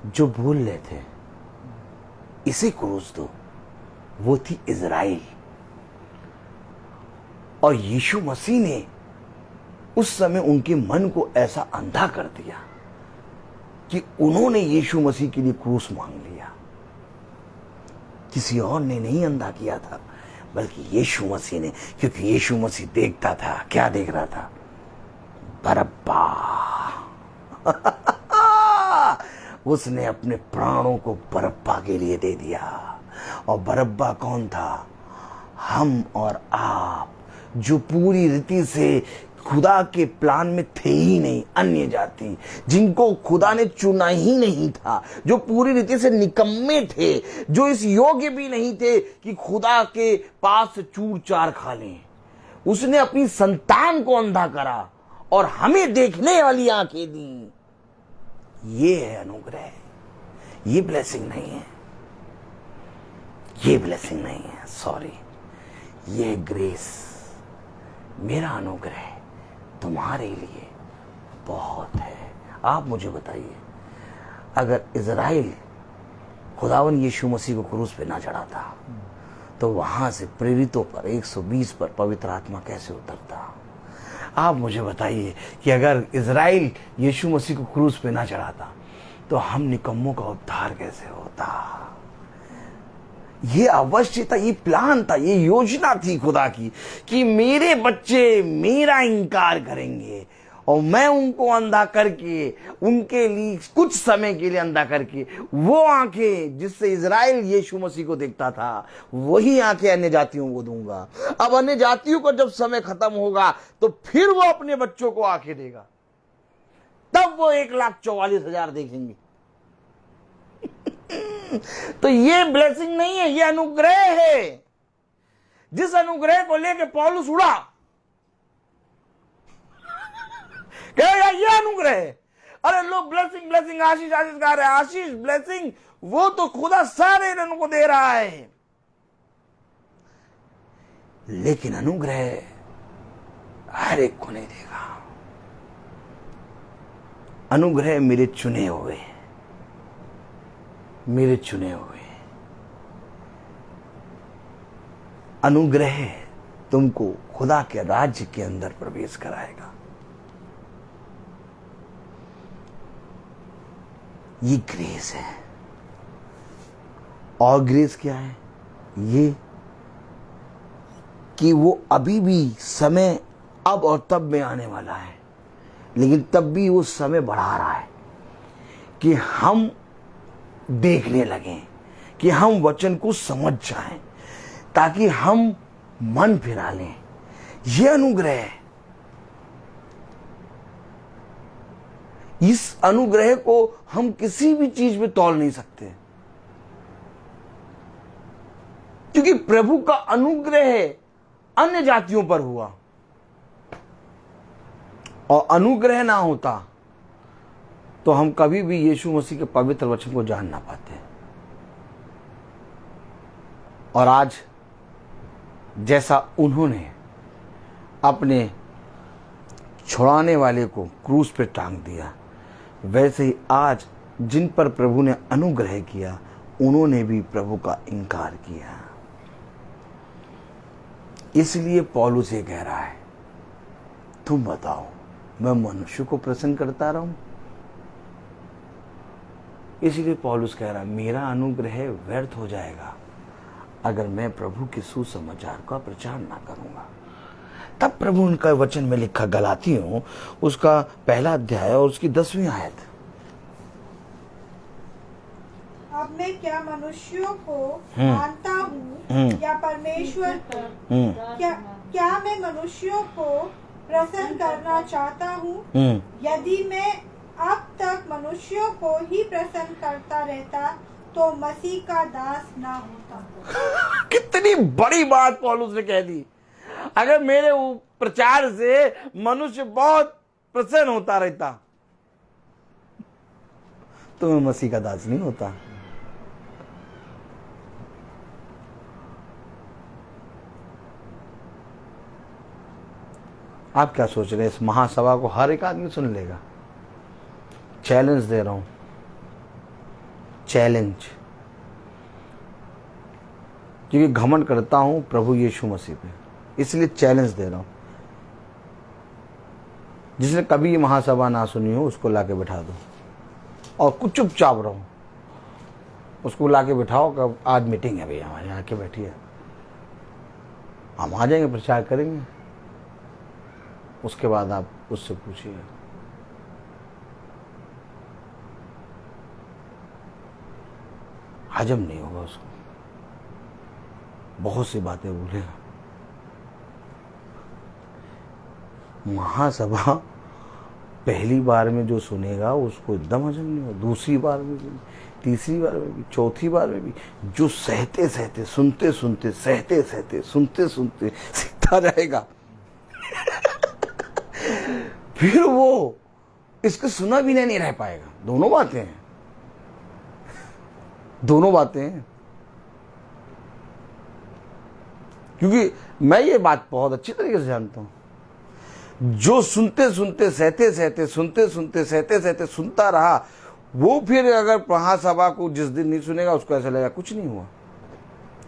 जो बोल रहे थे इसे क्रूस दो, वो थी इज़राइल। और यीशु मसीह ने उस समय उनके मन को ऐसा अंधा कर दिया कि उन्होंने यीशु मसीह के लिए क्रूस मांग लिया। किसी और ने नहीं अंधा किया था, बल्कि यीशु मसीह ने, क्योंकि यीशु मसीह देखता था। क्या देख रहा था? बरब्बा। उसने अपने प्राणों को बरब्बा के लिए दे दिया। और बरब्बा कौन था? हम और आप, जो पूरी रीति से खुदा के प्लान में थे ही नहीं, अन्य जाति, जिनको खुदा ने चुना ही नहीं था, जो पूरी रीति से निकम्मे थे, जो इस योग्य भी नहीं थे कि खुदा के पास से चूर चार खा लें। उसने अपनी संतान को अंधा करा और हमें देखने वाली आंखें दी। ये है अनुग्रह। ये ब्लेसिंग नहीं है, ये ब्लेसिंग नहीं है, सॉरी, ये ग्रेस। मेरा अनुग्रह तुम्हारे लिए बहुत है। आप मुझे बताइए, अगर इज़राइल खुदावन यीशु मसीह को क्रूस पे ना चढ़ाता तो वहां से प्रेरितों पर 120 पर पवित्र आत्मा कैसे उतरता? आप मुझे बताइए कि अगर इज़राइल यीशु मसीह को क्रूस पे ना चढ़ाता तो हम निकम्मों का उद्धार कैसे होता? ये अवश्य था, ये प्लान था, ये योजना थी खुदा की कि मेरे बच्चे मेरा इनकार करेंगे और मैं उनको अंधा करके, उनके लिए कुछ समय के लिए अंधा करके, वो आंखें जिससे इज़राइल यीशु मसीह को देखता था, वही आंखें अन्य जातियों को दूंगा। अब अन्य जातियों को जब समय खत्म होगा तो फिर वो अपने बच्चों को आंखें देगा, तब वो 1,44,000 देखेंगे। तो ये ब्लेसिंग नहीं है, ये अनुग्रह है। जिस अनुग्रह को लेके पौलुस उड़ा, क्या यार ये अनुग्रह है? अरे लोग ब्लेसिंग ब्लेसिंग आशीष आशीष गा रहे हैं। आशीष ब्लेसिंग वो तो खुदा सारे जन को दे रहा है, लेकिन अनुग्रह हर एक को नहीं देगा। अनुग्रह मेरे चुने हुए, मेरे चुने हुए। अनुग्रह तुमको खुदा के राज्य के अंदर प्रवेश कराएगा। ये ग्रेस है। और ग्रेस क्या है? ये कि वो अभी भी समय अब और तब में आने वाला है, लेकिन तब भी वो समय बढ़ा रहा है कि हम देखने लगें, कि हम वचन को समझ जाएं, ताकि हम मन फिरा लें। यह अनुग्रह है। इस अनुग्रह को हम किसी भी चीज में तौल नहीं सकते, क्योंकि प्रभु का अनुग्रह अन्य जातियों पर हुआ। और अनुग्रह ना होता तो हम कभी भी यीशु मसीह के पवित्र वचन को जान ना पाते। और आज जैसा उन्होंने अपने छुड़ाने वाले को क्रूस पे टांग दिया, वैसे ही आज जिन पर प्रभु ने अनुग्रह किया उन्होंने भी प्रभु का इनकार किया। इसलिए पौलुस ये कह रहा है, तुम बताओ मैं मनुष्य को प्रसन्न करता रहूं? इसलिए पौलुस कह रहा है, मेरा अनुग्रह व्यर्थ हो जाएगा अगर मैं प्रभु के सुसमाचार का प्रचार ना करूंगा। तब प्रभु उनका वचन में लिखा गलातियों उसका 1 अध्याय और उसकी 10वीं आयत, अब मैं क्या मनुष्यों को मानता हूँ या परमेश्वर को? क्या मैं मनुष्यों को प्रसन्न करना चाहता हूँ? यदि मैं अब तक मनुष्यों को ही प्रसन्न करता रहता तो मसीह का दास ना होता। कितनी बड़ी बात पौलुस ने कह दी। अगर मेरे प्रचार से मनुष्य बहुत प्रसन्न होता रहता तो मैं मसीह का दास नहीं होता। आप क्या सोच रहे हैं, इस महासभा को हर एक आदमी सुन लेगा? चैलेंज दे रहा हूं, चैलेंज, क्योंकि घमंड करता हूं प्रभु यीशु मसीह पे, इसलिए चैलेंज दे रहा हूं। जिसने कभी ये महासभा ना सुनी हो उसको लाके बिठा दो और कुछ चुपचाप रहो, उसको लाके बिठाओ कि आज मीटिंग है भैया हमारे, आके बैठिए, हम आ जाएंगे, प्रचार करेंगे, उसके बाद आप उससे पूछिए। हजम नहीं होगा उसको, बहुत सी बातें भूलेगा। महासभा पहली बार में जो सुनेगा उसको एकदम हजम नहीं होगा, दूसरी बार में भी, तीसरी बार में भी, चौथी बार में भी, जो सहते सहते सुनते सुनते सहते सहते सुनते सुनते सीखता रहेगा फिर वो इसको सुना भी नहीं रह पाएगा। दोनों बातें हैं, दोनों बातें हैं। क्योंकि मैं ये बात बहुत अच्छी तरीके से जानता हूं, जो सुनते सुनते सहते सहते सुनते सुनते सहते सहते सुनता रहा, वो फिर अगर महासभा को जिस दिन नहीं सुनेगा उसको ऐसा लगेगा कुछ नहीं हुआ।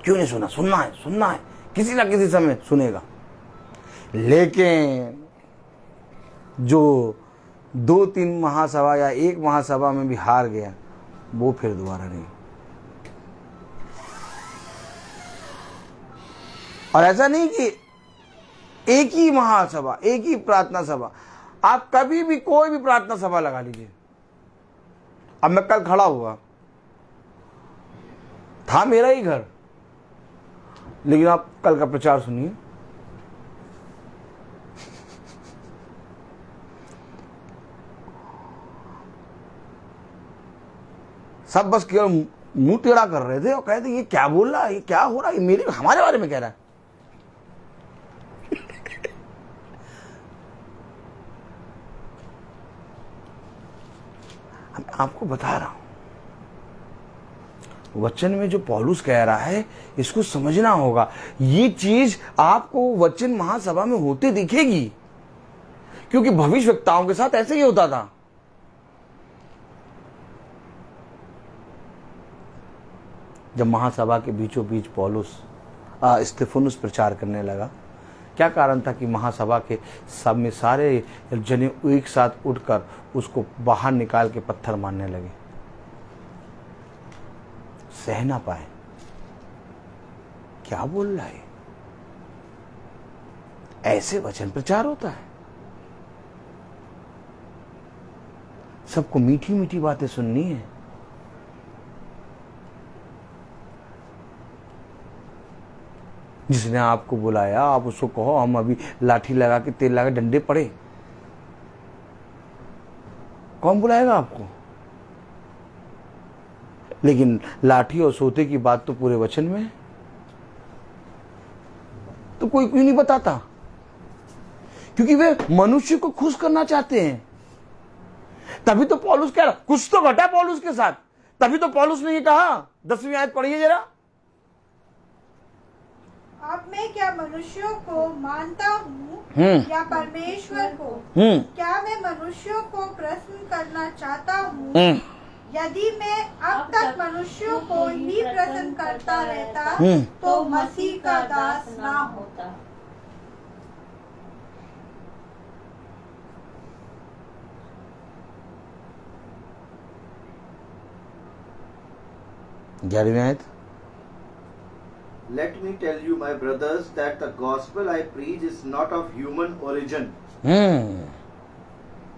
क्यों नहीं सुना? सुनना है, सुनना है, किसी ना किसी समय सुनेगा। लेकिन जो 2-3 महासभा या एक महासभा में भी हार गया, वो फिर दोबारा नहीं। और ऐसा नहीं कि एक ही महासभा, एक ही प्रार्थना सभा, आप कभी भी कोई भी प्रार्थना सभा लगा लीजिए। अब मैं कल खड़ा हुआ था, मेरा ही घर, लेकिन आप कल का प्रचार सुनिए, सब बस केवल मुंह टेढ़ा कर रहे थे और कहते ये क्या बोल रहा है, ये क्या हो रहा है, ये मेरे हमारे बारे में कह रहा है। आपको बता रहा हूं, वचन में जो पौलुस कह रहा है इसको समझना होगा। ये चीज आपको वचन महासभा में होते दिखेगी, क्योंकि भविष्यवक्ताओं के साथ ऐसे ही होता था। जब महासभा के बीचों बीच पौलुस स्तिफनुस प्रचार करने लगा, क्या कारण था कि महासभा के सब में सारे जने एक साथ उठकर उसको बाहर निकाल के पत्थर मारने लगे, सह ना पाए। क्या बोल रहा है? ऐसे वचन प्रचार होता है। सबको मीठी मीठी बातें सुननी है। जिसने आपको बुलाया आप उसको कहो हम अभी लाठी लगा के तेल लगा डंडे पड़े। कौन बुलाएगा आपको? लेकिन लाठी और सोते की बात तो पूरे वचन में है, तो कोई क्यों नहीं बताता? क्योंकि वे मनुष्य को खुश करना चाहते हैं। तभी तो पौलुस कह रहा, कुछ तो घटा पौलुस के साथ, तभी तो पौलुस ने ये कहा। 10वीं आयत पढ़िए जरा। अब मैं क्या मनुष्यों को मानता हूँ या परमेश्वर को? क्या मैं मनुष्यों को प्रसन्न करना चाहता हूँ? यदि मैं अब तक मनुष्यों को ही प्रसन्न करता रहता तो मसीह का दास ना होता। ग्यारहवीं आयत। Let me tell you, my brothers, that the gospel I preach is not of human origin.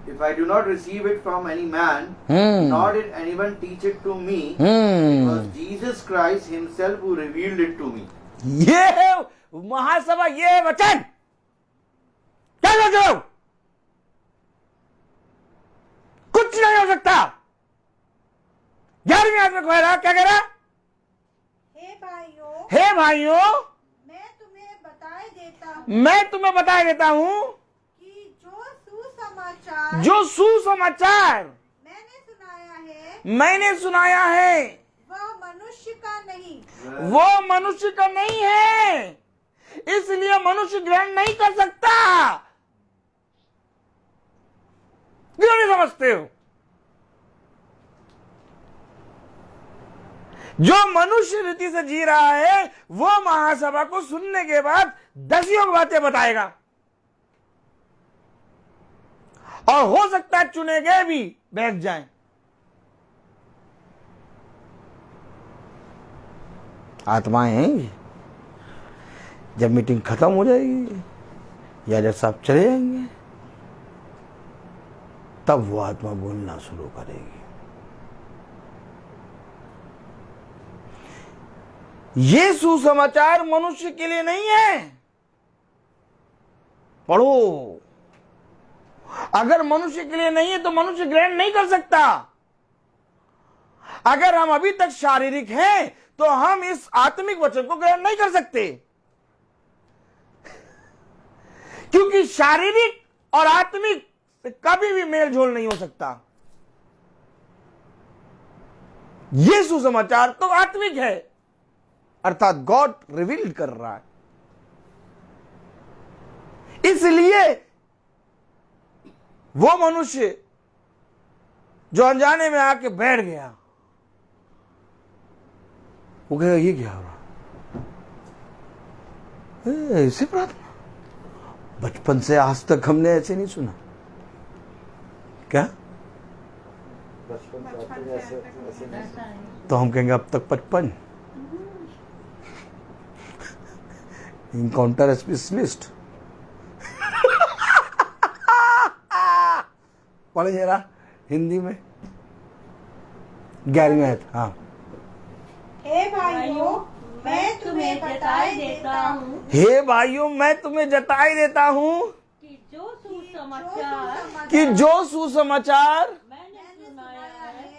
If I do not receive it from any man, nor did anyone teach it to me, it was Jesus Christ himself who revealed it to me. ये महासभा, ये वचन क्या सोच रहे हो? कुछ नहीं हो सकता। 11वीं आयत में कह रहा, क्या कह रहा? हे भाइयों, मैं तुम्हें बताए देता हूँ कि जो सुसमाचार मैंने सुनाया है वह मनुष्य का नहीं, वो मनुष्य का नहीं है, इसलिए मनुष्य ग्रहण नहीं कर सकता। क्यों नहीं समझते हो? जो मनुष्य रीति से जी रहा है वो महासभा को सुनने के बाद 10 योग बातें बताएगा, और हो सकता है चुने गए भी बैठ जाएं। आत्माएं हैं ये। जब मीटिंग खत्म हो जाएगी या जब सब चले जाएंगे तब वो आत्मा बोलना शुरू करेगी। ये सुसमाचार मनुष्य के लिए नहीं है। पढ़ो। अगर मनुष्य के लिए नहीं है तो मनुष्य ग्रहण नहीं कर सकता। अगर हम अभी तक शारीरिक हैं तो हम इस आत्मिक वचन को ग्रहण नहीं कर सकते, क्योंकि शारीरिक और आत्मिक कभी भी मेल झोल नहीं हो सकता। यह सुसमाचार तो आत्मिक है, अर्थात गॉड रिवील्ड कर रहा है। इसलिए वो मनुष्य जो अनजाने में आके बैठ गया, वो कहेगा ये क्या हो रहा? ऐसे प्रार्थना बचपन से आज तक हमने ऐसे नहीं सुना। क्या? तो हम कहेंगे अब तक 55 इनकाउंटर स्पेशलिस्ट। पढ़े जरा हिंदी में 11वीं आयत। हाँ। हे भाइयों, मैं तुम्हें बताए देता हूँ, हे भाइयों, मैं तुम्हें जताई देता हूँ कि जो सुसमाचार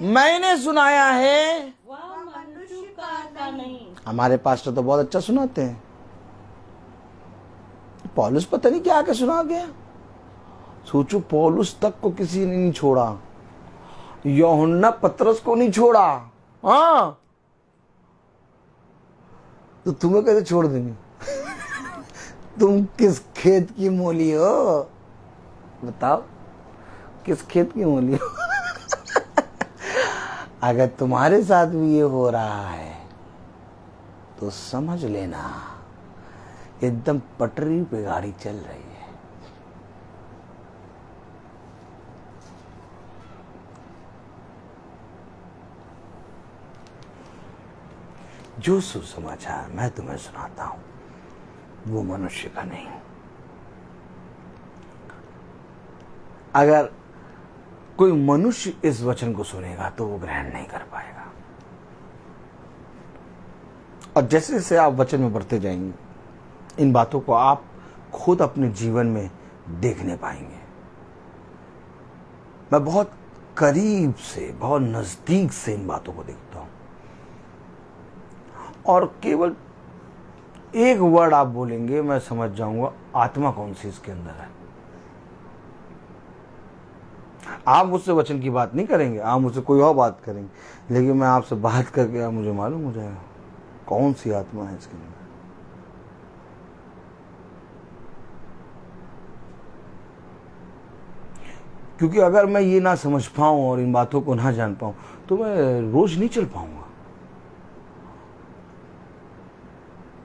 मैंने सुनाया है वह मनुष्य का नहीं। हमारे पास्टर तो बहुत अच्छा सुनाते हैं। पौलुस पता नहीं क्या आके सुना गया। सोचो, पौलुस तक को किसी ने नहीं छोड़ा, यूहन्ना पतरस को नहीं छोड़ा। हाँ, तो तुम्हें कैसे छोड़ देंगे? तुम किस खेत की मोली हो? बताओ, किस खेत की मोली हो? अगर तुम्हारे साथ भी ये हो रहा है तो समझ लेना एकदम पटरी पे गाड़ी चल रही है। जो सुसमाचार मैं तुम्हें सुनाता हूं वो मनुष्य का नहीं। अगर कोई मनुष्य इस वचन को सुनेगा तो वो ग्रहण नहीं कर पाएगा। और जैसे जैसे आप वचन में बढ़ते जाएंगे इन बातों को आप खुद अपने जीवन में देखने पाएंगे। मैं बहुत करीब से, बहुत नजदीक से इन बातों को देखता हूं, और केवल एक वर्ड आप बोलेंगे मैं समझ जाऊंगा आत्मा कौन सी इसके अंदर है। आप मुझसे वचन की बात नहीं करेंगे, आप मुझसे कोई और बात करेंगे, लेकिन मैं आपसे बात करके आप मुझे मालूम हो जाएगा कौन सी आत्मा है इसके अंदर। क्योंकि अगर मैं ये ना समझ पाऊं और इन बातों को ना जान पाऊं तो मैं रोज नहीं चल पाऊंगा।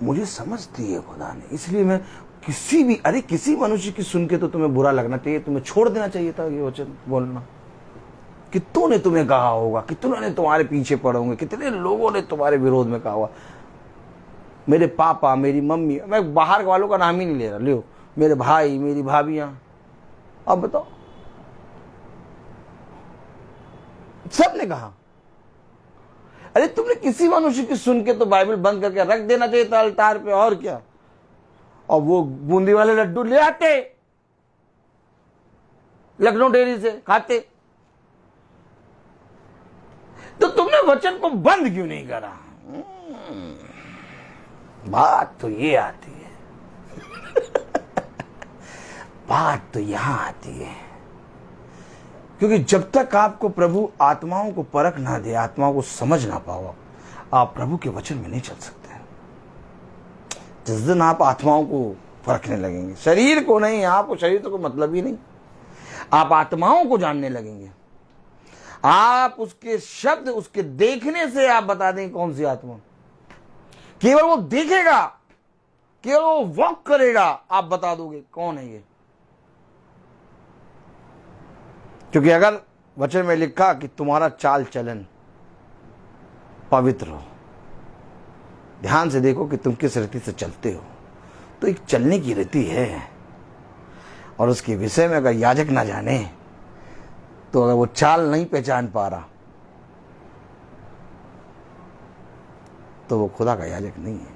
मुझे समझ दी है खुदा ने, इसलिए मैं किसी मनुष्य की सुन के तो तुम्हें बुरा लगना चाहिए, तुम्हें छोड़ देना चाहिए था ये वचन बोलना। कितनों ने तुम्हें कहा होगा, कितनों ने तुम्हारे पीछे पड़े होंगे, कितने लोगों ने तुम्हारे विरोध में कहा होगा। मेरे पापा, मेरी मम्मी, मैं बाहर वालों का नाम ही नहीं ले रहा, लियो, मेरे भाई, मेरी भाभियां, अब बताओ, सब ने कहा। अरे तुमने किसी मनुष्य की सुन के तो बाइबल बंद करके रख देना चाहिए था अल्टार पे, और क्या। और वो बूंदी वाले लड्डू ले आते लखनऊ डेयरी से खाते। तो तुमने वचन को बंद क्यों नहीं करा? बात तो ये आती है बात तो यहां आती है, क्योंकि जब तक आपको प्रभु आत्माओं को परख ना दे, आत्माओं को समझ ना पाओ, आप प्रभु के वचन में नहीं चल सकते। जिस दिन आप आत्माओं को परखने लगेंगे, शरीर को नहीं, आपको शरीर तो कोई मतलब ही नहीं, आप आत्माओं को जानने लगेंगे। आप उसके शब्द, उसके देखने से आप बता दें कौन सी आत्मा। केवल वो देखेगा, केवल वो वॉक करेगा, आप बता दोगे कौन है ये। क्योंकि अगर वचन में लिखा कि तुम्हारा चाल चलन पवित्र हो, ध्यान से देखो कि तुम किस रीति से चलते हो, तो एक चलने की रीति है। और उसके विषय में अगर याजक ना जाने, तो अगर वो चाल नहीं पहचान पा रहा, तो वो खुदा का याजक नहीं है।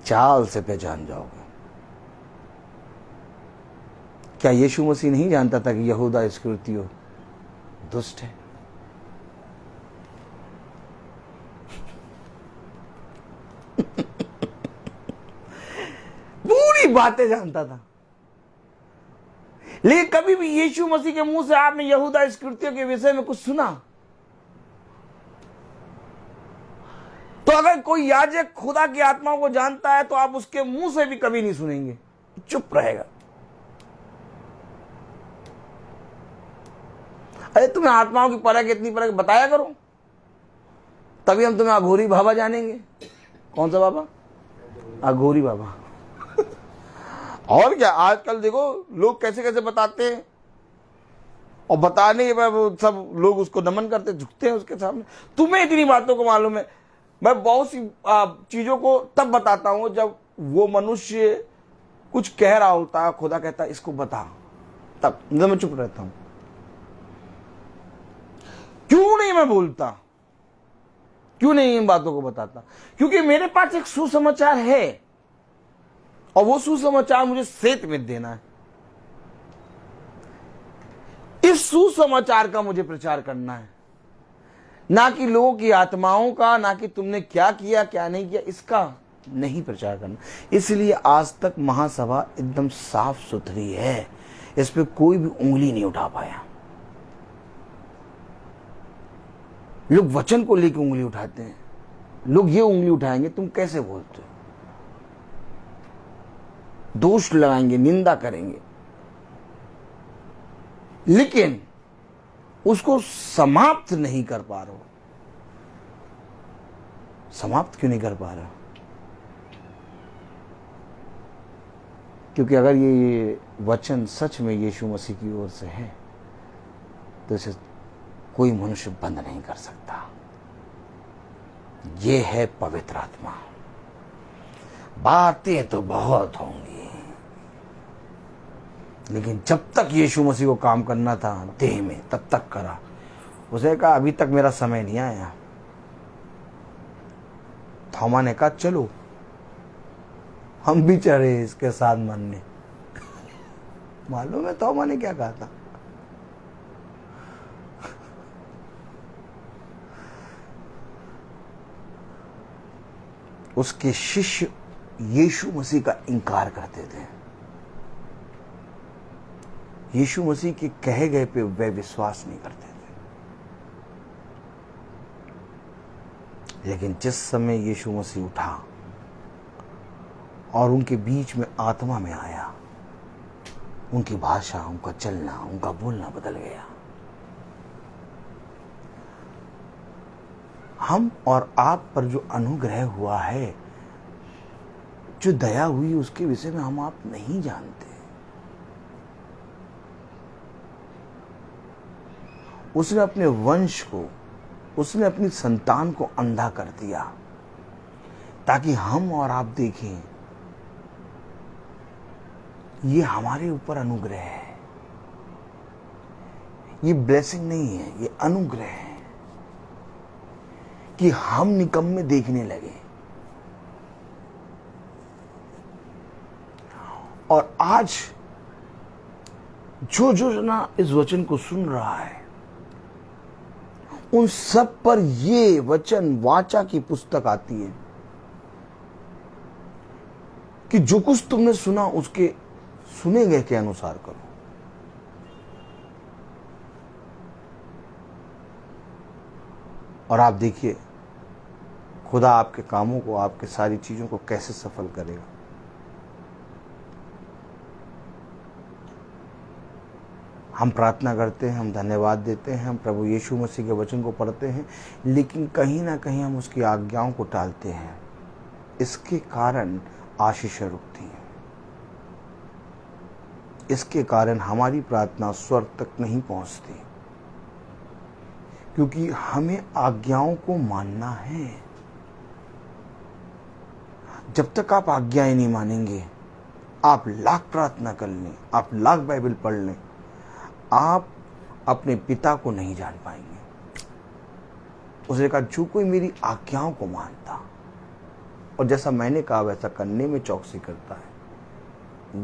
चाल से पहचान जाओगे। क्या यीशु मसीह नहीं जानता था कि यहूदा इस्करियोती दुष्ट है? पूरी बातें जानता था, लेकिन कभी भी यीशु मसीह के मुंह से आपने यहूदा इस्करियोती के विषय में कुछ सुना? तो अगर कोई याजक खुदा की आत्माओं को जानता है, तो आप उसके मुंह से भी कभी नहीं सुनेंगे, चुप रहेगा। अरे तुम्हें आत्माओं की परख, इतनी परख बताया करो, तभी हम तुम्हें अघोरी बाबा जानेंगे। कौन सा बाबा? अघोरी बाबा। और क्या, आजकल देखो लोग कैसे कैसे बताते हैं, और बताने के बाद सब लोग उसको नमन करते, झुकते हैं उसके सामने। तुम्हें इतनी बातों को मालूम है। मैं बहुत सी चीजों को तब बताता हूं जब वो मनुष्य कुछ कह रहा होता है, खुदा कहता है इसको बता, तब मैं चुप रहता हूं। क्यों नहीं मैं बोलता, क्यों नहीं इन बातों को बताता? क्योंकि मेरे पास एक सुसमाचार है, और वो सुसमाचार मुझे सेत में देना है। इस सुसमाचार का मुझे प्रचार करना है, ना कि लोगों की आत्माओं का, ना कि तुमने क्या किया क्या नहीं किया, इसका नहीं प्रचार करना। इसलिए आज तक महासभा एकदम साफ सुथरी है, इस पे कोई भी उंगली नहीं उठा पाया। लोग वचन को लेकर उंगली उठाते हैं, लोग ये उंगली उठाएंगे तुम कैसे बोलते हो, दोष लगाएंगे, निंदा करेंगे, लेकिन उसको समाप्त नहीं कर पा रहे हो। समाप्त क्यों नहीं कर पा रहे? क्योंकि अगर ये वचन सच में यीशु मसीह की ओर से है, तो इसे कोई मनुष्य बंद नहीं कर सकता। ये है पवित्र आत्मा। बातें तो बहुत होंगी, लेकिन जब तक यीशु मसीह को काम करना था देह में, तब तक करा। उसे कहा अभी तक मेरा समय नहीं आया। थोमा ने कहा चलो, हम भी चढ़े इसके साथ मरने। मालूम है थोमा ने क्या कहा था? उसके शिष्य यीशु मसीह का इनकार करते थे। यीशु मसीह के कहे गए पे वे विश्वास नहीं करते थे। लेकिन जिस समय यीशु मसीह उठा और उनके बीच में आत्मा में आया, उनकी भाषा, उनका चलना, उनका बोलना बदल गया। हम और आप पर जो अनुग्रह हुआ है, जो दया हुई, उसके विषय में हम आप नहीं जानते। उसने अपने वंश को, उसने अपनी संतान को अंधा कर दिया ताकि हम और आप देखें ये हमारे ऊपर अनुग्रह है। ये ब्लेसिंग नहीं है, ये अनुग्रह है कि हम निकम्मे देखने लगे। और आज जो जो जना इस वचन को सुन रहा है, उन सब पर ये वचन वाचा की पुस्तक आती है कि जो कुछ तुमने सुना उसके सुने गए के अनुसार करो। और आप देखिए खुदा आपके कामों को, आपके सारी चीजों को कैसे सफल करेगा। हम प्रार्थना करते हैं, हम धन्यवाद देते हैं, हम प्रभु यीशु मसीह के वचन को पढ़ते हैं, लेकिन कहीं ना कहीं हम उसकी आज्ञाओं को टालते हैं। इसके कारण आशीषें रुकती हैं। इसके कारण हमारी प्रार्थना स्वर्ग तक नहीं पहुंचती, क्योंकि हमें आज्ञाओं को मानना है। जब तक आप आज्ञाएं नहीं मानेंगे, आप लाख प्रार्थना कर लें, आप लाख बाइबल पढ़ लें, आप अपने पिता को नहीं जान पाएंगे। उसने कहा जो कोई मेरी आज्ञाओं को मानता और जैसा मैंने कहा वैसा करने में चौकसी करता है,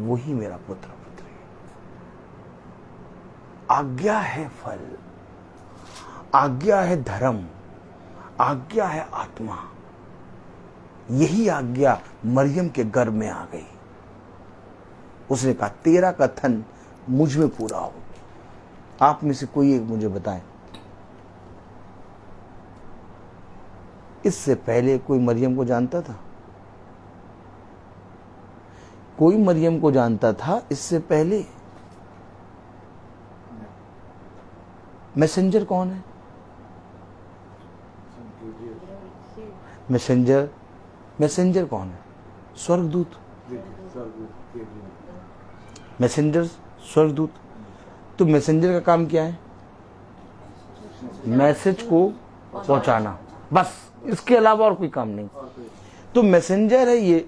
वही मेरा पुत्र पुत्री है। आज्ञा है फल, आज्ञा है धर्म, आज्ञा है आत्मा। यही आज्ञा मरियम के गर्भ में आ गई। उसने कहा तेरा कथन मुझ में पूरा हो। आप में से कोई एक मुझे बताएं, इससे पहले कोई मरियम को जानता था? कोई मरियम को जानता था इससे पहले? मैसेंजर कौन है? मैसेंजर कौन है? स्वर्गदूत। मैसेंजर स्वर्गदूत। तो मैसेंजर का काम क्या है? मैसेज को पहुंचाना, बस। इसके अलावा और कोई काम नहीं। तो मैसेंजर है ये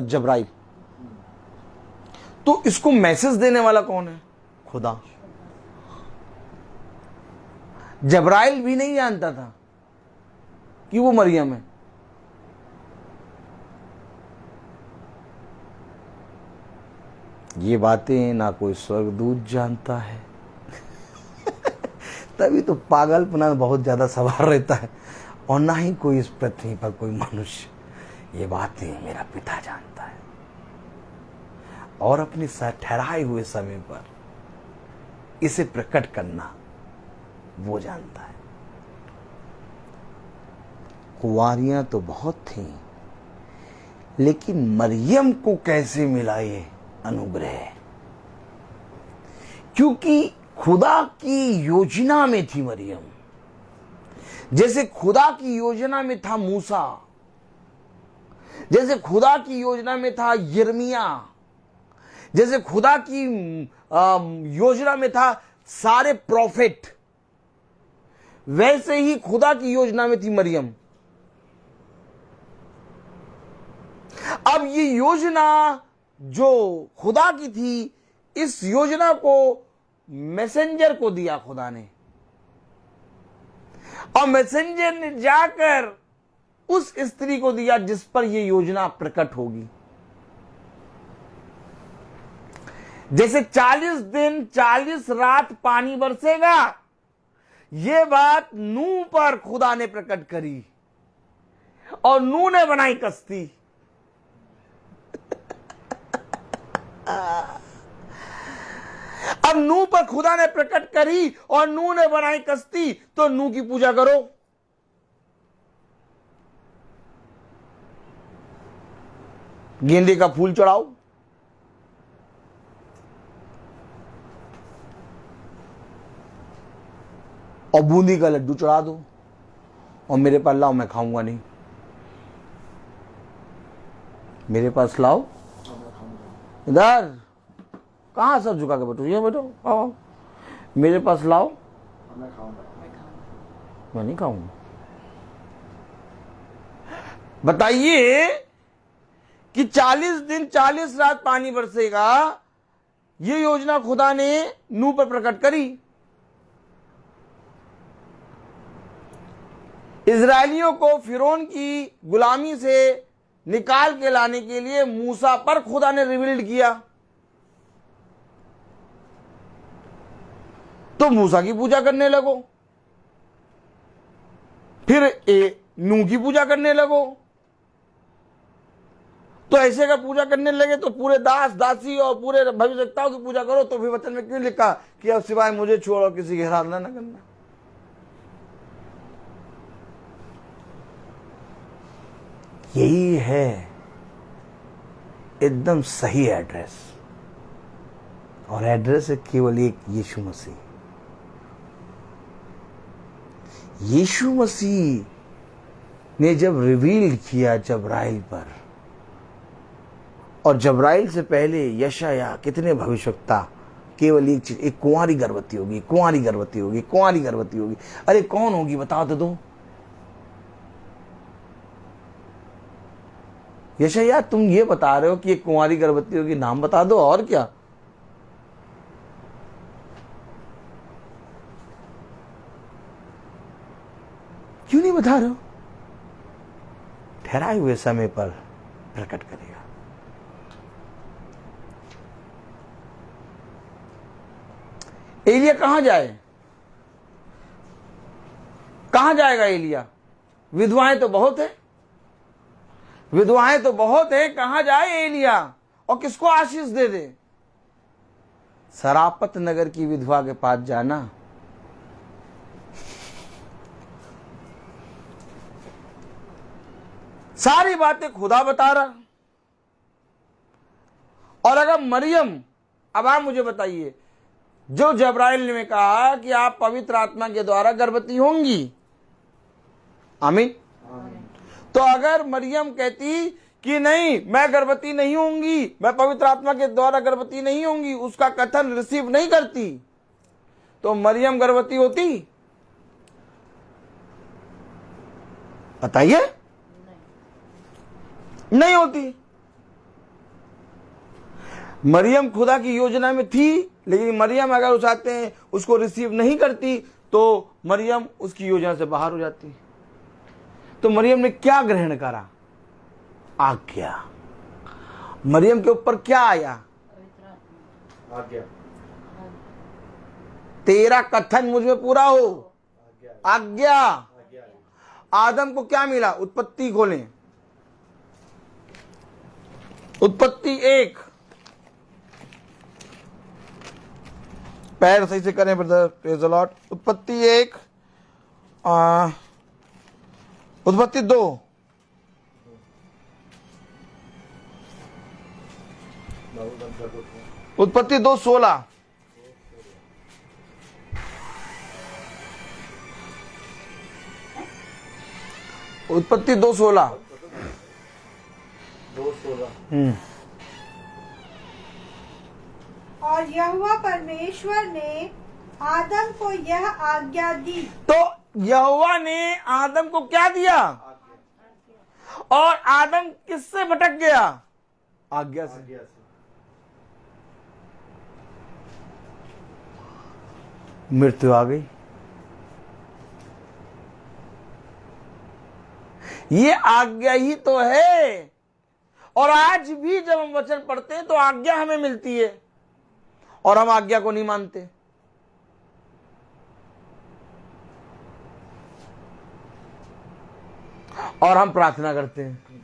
जबराइल। तो इसको मैसेज देने वाला कौन है? खुदा। जबराइल भी नहीं जानता था कि वो मरियम है। ये बातें ना कोई स्वर्गदूत जानता है तभी तो पागलपना बहुत ज्यादा सवार रहता है। और ना ही कोई इस पृथ्वी पर कोई मनुष्य। ये बातें मेरा पिता जानता है, और अपने ठहराए हुए समय पर इसे प्रकट करना वो जानता है। कुंवारियां तो बहुत थीं, लेकिन मरियम को कैसे मिला ये अनुग्रह? क्योंकि खुदा की योजना में थी मरियम। जैसे खुदा की योजना में था मूसा, जैसे खुदा की योजना में था यिर्मयाह, जैसे खुदा की योजना में था सारे प्रोफेट, वैसे ही खुदा की योजना में थी मरियम। अब ये योजना जो खुदा की थी, इस योजना को मैसेंजर को दिया खुदा ने, और मैसेंजर ने जाकर उस स्त्री को दिया जिस पर यह योजना प्रकट होगी। जैसे 40 दिन 40 रात पानी बरसेगा, यह बात नूह पर खुदा ने प्रकट करी, और नूह ने बनाई कश्ती। अब नूह पर खुदा ने प्रकट करी और नूह ने बनाई कश्ती, तो नूह की पूजा करो। गेंदे का फूल चढ़ाओ, और बूंदी का लड्डू चढ़ा दो, और मेरे पास लाओ, मैं खाऊंगा नहीं। मेरे पास लाओ, इधर कहां सर झुका के बैठो, ये बैठो, आओ, मेरे पास लाओ, मैं नहीं खाऊंगा। बताइए कि 40 दिन 40 रात पानी बरसेगा, ये योजना खुदा ने नूह पर प्रकट करी। इजरायलियों को फिरौन की गुलामी से निकाल के लाने के लिए मूसा पर खुदा ने रिवील्ड किया, तो मूसा की पूजा करने लगो, फिर नूह की पूजा करने लगो। तो ऐसे अगर पूजा करने लगे तो पूरे दास दासी और पूरे भविष्यवक्ताओं की पूजा करो, तो फिर वचन में क्यों लिखा कि अब सिवाय मुझे छोड़ो किसी की आराधना न करना। यही है एकदम सही एड्रेस, और एड्रेस है केवल एक, यीशु मसीह। यीशु मसीह ने जब रिवील किया जब्राइल पर, और जब्राइल से पहले यशाया कितने भविष्यवक्ता केवल एक चीज, एक कुंवारी गर्भवती होगी, कुंवारी गर्भवती होगी, कुंवारी गर्भवती होगी। अरे कौन होगी बताओ तो दो। यशाया तुम ये बता रहे हो कि एक कुंवारी गर्भवती होगी, नाम बता दो, और क्या। क्यों नहीं बता रहे हो? ठहराए हुए समय पर प्रकट करेगा। एलिया कहां जाए? कहां जाएगा एलिया? विधवाएं तो बहुत है, विधवाएं तो बहुत है, कहां जाए एलिया? और किसको आशीष दे दे? सरापत नगर की विधवा के पास जाना। सारी बातें खुदा बता रहा। और अगर मरियम, अब आप मुझे बताइए, जो जब्राइल ने कहा कि आप पवित्र आत्मा के द्वारा गर्भवती होंगी, आमीन। तो अगर मरियम कहती कि नहीं मैं गर्भवती नहीं होंगी, मैं पवित्र आत्मा के द्वारा गर्भवती नहीं होंगी, उसका कथन रिसीव नहीं करती, तो मरियम गर्भवती होती? बताइए, नहीं होती। मरियम खुदा की योजना में थी, लेकिन मरियम अगर उठाते हैं उसको रिसीव नहीं करती, तो मरियम उसकी योजना से बाहर हो जाती। तो मरियम ने क्या ग्रहण करा? आज्ञा। मरियम के ऊपर क्या आया? आज्ञा। तेरा कथन मुझ में पूरा हो, आज्ञा। आदम को क्या मिला? उत्पत्ति खोलें, उत्पत्ति 1। पैर सही से करें ब्रदर, प्रेज द लॉर्ड। उत्पत्ति 1, उत्पत्ति 2, उत्पत्ति 2:16। उत्पत्ति 2:16। और यहोवा परमेश्वर ने आदम को यह आज्ञा दी। तो यहोवा ने आदम को क्या दिया? और आदम किससे भटक गया? आज्ञा से। मृत्यु आ गई। ये आज्ञा ही तो है। और आज भी जब हम वचन पढ़ते हैं तो आज्ञा हमें मिलती है, और हम आज्ञा को नहीं मानते। और हम प्रार्थना करते हैं।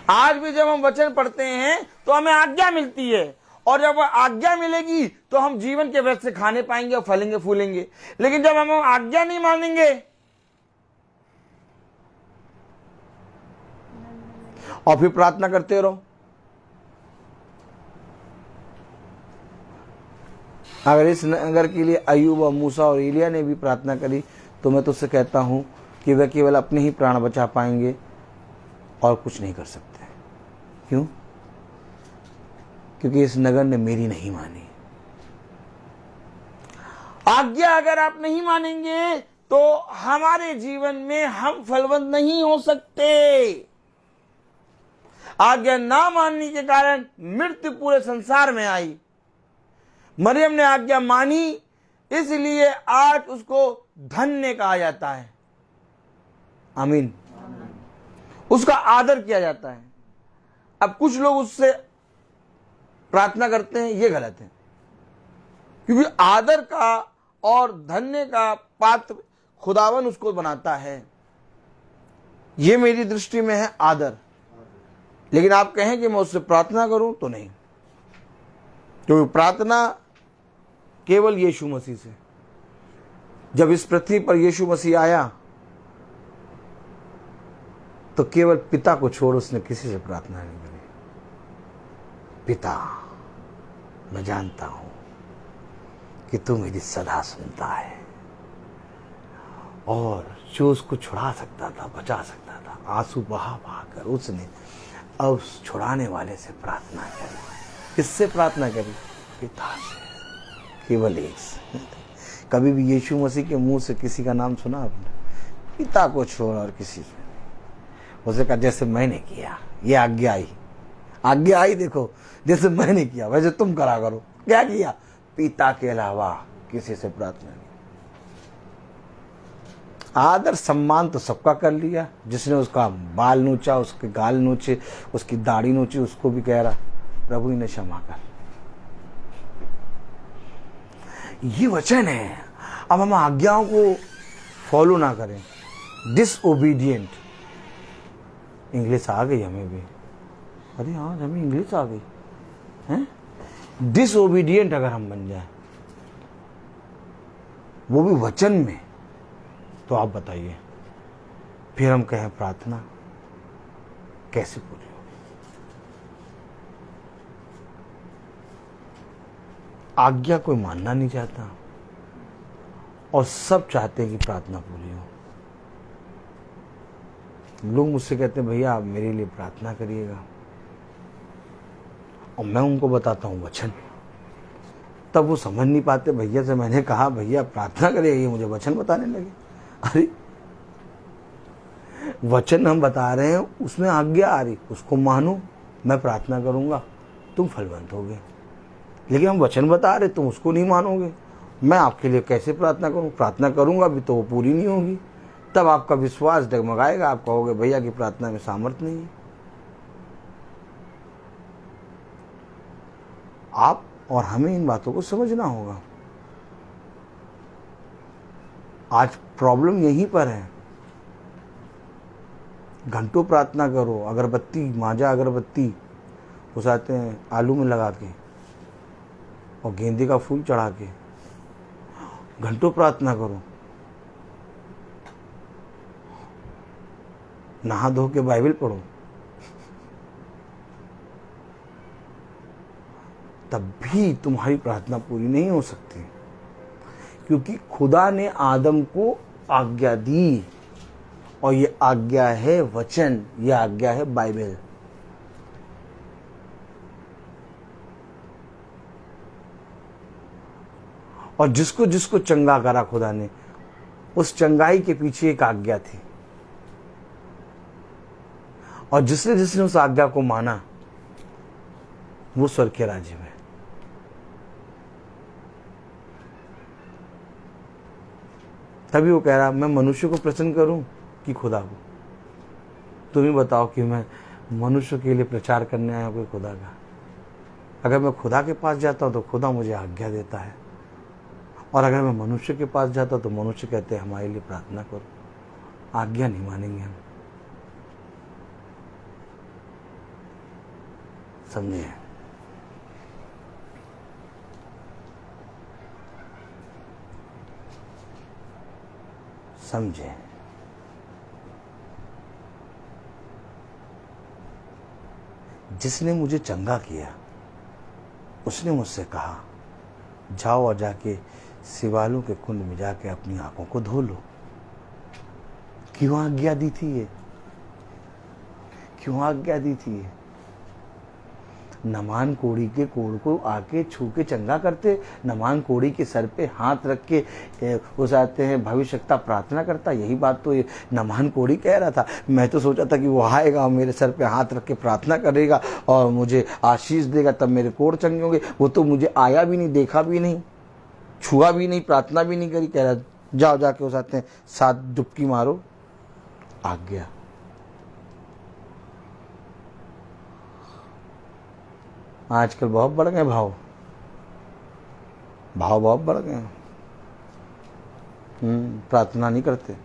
आज भी जब हम वचन पढ़ते हैं तो हमें आज्ञा मिलती है, और जब आज्ञा मिलेगी तो हम जीवन के वृक्ष से खाने पाएंगे और फलेंगे फूलेंगे। लेकिन जब हम आज्ञा नहीं मानेंगे और फिर प्रार्थना करते रहो। अगर इस नगर के लिए अय्यूब और मूसा और एलिया ने भी प्रार्थना करी तो मैं तुझसे कहता हूं कि वे केवल अपने ही प्राण बचा पाएंगे और कुछ नहीं कर सकते। क्यों? क्योंकि इस नगर ने मेरी नहीं मानी। आज्ञा अगर आप नहीं मानेंगे तो हमारे जीवन में हम फलवंत नहीं हो सकते। आज्ञा ना मानने के कारण मृत्यु पूरे संसार में आई। मरियम ने आज्ञा मानी, इसलिए आज उसको धन्य कहा जाता है। आमीन। उसका आदर किया जाता है। अब कुछ लोग उससे प्रार्थना करते हैं, ये गलत है, क्योंकि आदर का और धन्य का पात्र खुदावन उसको बनाता है। ये मेरी दृष्टि में है आदर। लेकिन आप कहें कि मैं उससे प्रार्थना करूं तो नहीं, क्योंकि प्रार्थना केवल यीशु मसीह से। जब इस पृथ्वी पर यीशु मसीह आया तो केवल पिता को छोड़ उसने किसी से प्रार्थना नहीं करी। पिता, मैं जानता हूं कि तू मेरी सदा सुनता है, और जो उसको छुड़ा सकता था, बचा सकता था, आंसू बहा बहा कर उसने अब छुड़ाने वाले से प्रार्थना करी। किससे प्रार्थना करी? पिता से, केवल एक से। कभी भी यीशु मसीह के मुंह से किसी का नाम सुना आपने? पिता को छोड़ और किसी से। उसने कहा जैसे मैंने किया, ये आज्ञा आई, आज्ञा आई, देखो जैसे मैंने किया वैसे तुम करा करो। क्या किया? पिता के अलावा किसी से प्रार्थना नहीं। आदर सम्मान तो सबका कर लिया। जिसने उसका बाल नोचा, उसके गाल नोचे, उसकी दाढ़ी नोची, उसको भी कह रहा प्रभु इन्हें क्षमा कर। ये वचन है। अब हम आज्ञाओं को फॉलो ना करें। डिसओबीडियंट, इंग्लिश आ गई हमें भी। अरे आज हमें इंग्लिश आ गई है। डिसओबीडियंट अगर हम बन जाए, वो भी वचन में, तो आप बताइए फिर हम कहें प्रार्थना कैसे पूरी होगी? आज्ञा कोई मानना नहीं चाहता और सब चाहते हैं कि प्रार्थना पूरी हो। लोग मुझसे कहते हैं भैया आप मेरे लिए प्रार्थना करिएगा, और मैं उनको बताता हूँ वचन। तब वो समझ नहीं पाते। भैया से मैंने कहा भैया प्रार्थना करिए, ये मुझे वचन बताने लगे। अरे वचन हम बता रहे हैं, उसमें आज्ञा आ रही, उसको मानो। मैं प्रार्थना करूंगा, तुम फलवंत होगे। लेकिन हम वचन बता रहे, तुम उसको नहीं मानोगे। मैं आपके लिए कैसे प्रार्थना करूं? प्रार्थना करूंगा भी तो वो पूरी नहीं होगी। तब आपका विश्वास डगमगाएगा, आप कहोगे भैया की प्रार्थना में सामर्थ्य नहीं है। आप और हमें इन बातों को समझना होगा। आज प्रॉब्लम यहीं पर है। घंटों प्रार्थना करो, अगरबत्ती, माजा अगरबत्ती घुसाते हैं आलू में लगा के और गेंदे का फूल चढ़ा के। घंटों प्रार्थना करो, नहा धो के बाइबल पढ़ो, तब भी तुम्हारी प्रार्थना पूरी नहीं हो सकती, क्योंकि खुदा ने आदम को आज्ञा दी, और ये आज्ञा है वचन, ये आज्ञा है बाइबल। और जिसको जिसको चंगा करा खुदा ने, उस चंगाई के पीछे एक आज्ञा थी, और जिसने जिसने उस आज्ञा को माना वो स्वर्ग के राज्य में। तभी वो कह रहा मैं मनुष्य को प्रसन्न करूं कि खुदा को? तुम ही बताओ कि मैं मनुष्य के लिए प्रचार करने आया कोई खुदा का? अगर मैं खुदा के पास जाता हूं तो खुदा मुझे आज्ञा देता है, और अगर मैं मनुष्य के पास जाता तो मनुष्य कहते हैं हमारे लिए प्रार्थना करो। आज्ञा नहीं मानेंगे हम। समझे? समझे। जिसने मुझे चंगा किया उसने मुझसे कहा, जाओ और जाके शिवालों के कुंड में जाके अपनी आंखों को धो लो। क्यों आज्ञा दी थी ये? क्यों आज्ञा दी थी ये? नमान कोड़ी के कोड़ को आके छू के चंगा करते, नमान कोड़ी के सर पे हाथ रख के उस आते हैं भविष्यता प्रार्थना करता। यही बात तो ये नमान कोड़ी कह रहा था। मैं तो सोचा था कि वो आएगा और मेरे सर पे हाथ रख के प्रार्थना करेगा और मुझे आशीष देगा, तब मेरे कोड़ चंगे होंगे। वो तो मुझे आया भी नहीं, देखा भी नहीं, छुआ भी नहीं, प्रार्थना भी नहीं करी। कह रहा जाओ जाके उस आते हैं 7 डुबकी मारो। आज्ञा। आजकल बहुत बढ़ गए भाव बहुत बढ़ गए। प्रार्थना नहीं करते।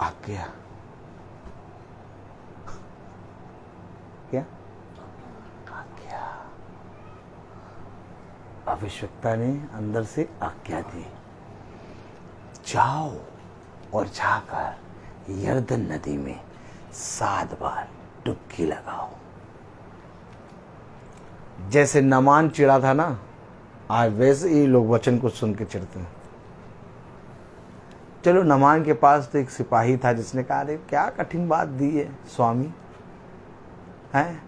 आज्ञा क्या? आज्ञा। अभिषेकता ने अंदर से आज्ञा दी, जाओ और जाकर यरदन नदी में 7 बार डुबकी लगाओ। जैसे नमान चिढ़ा था ना, आज वैसे ही लोग वचन को सुन के चिढ़ते हैं। चलो, नमान के पास तो एक सिपाही था जिसने कहा, अरे क्या कठिन बात दी है स्वामी, हैं?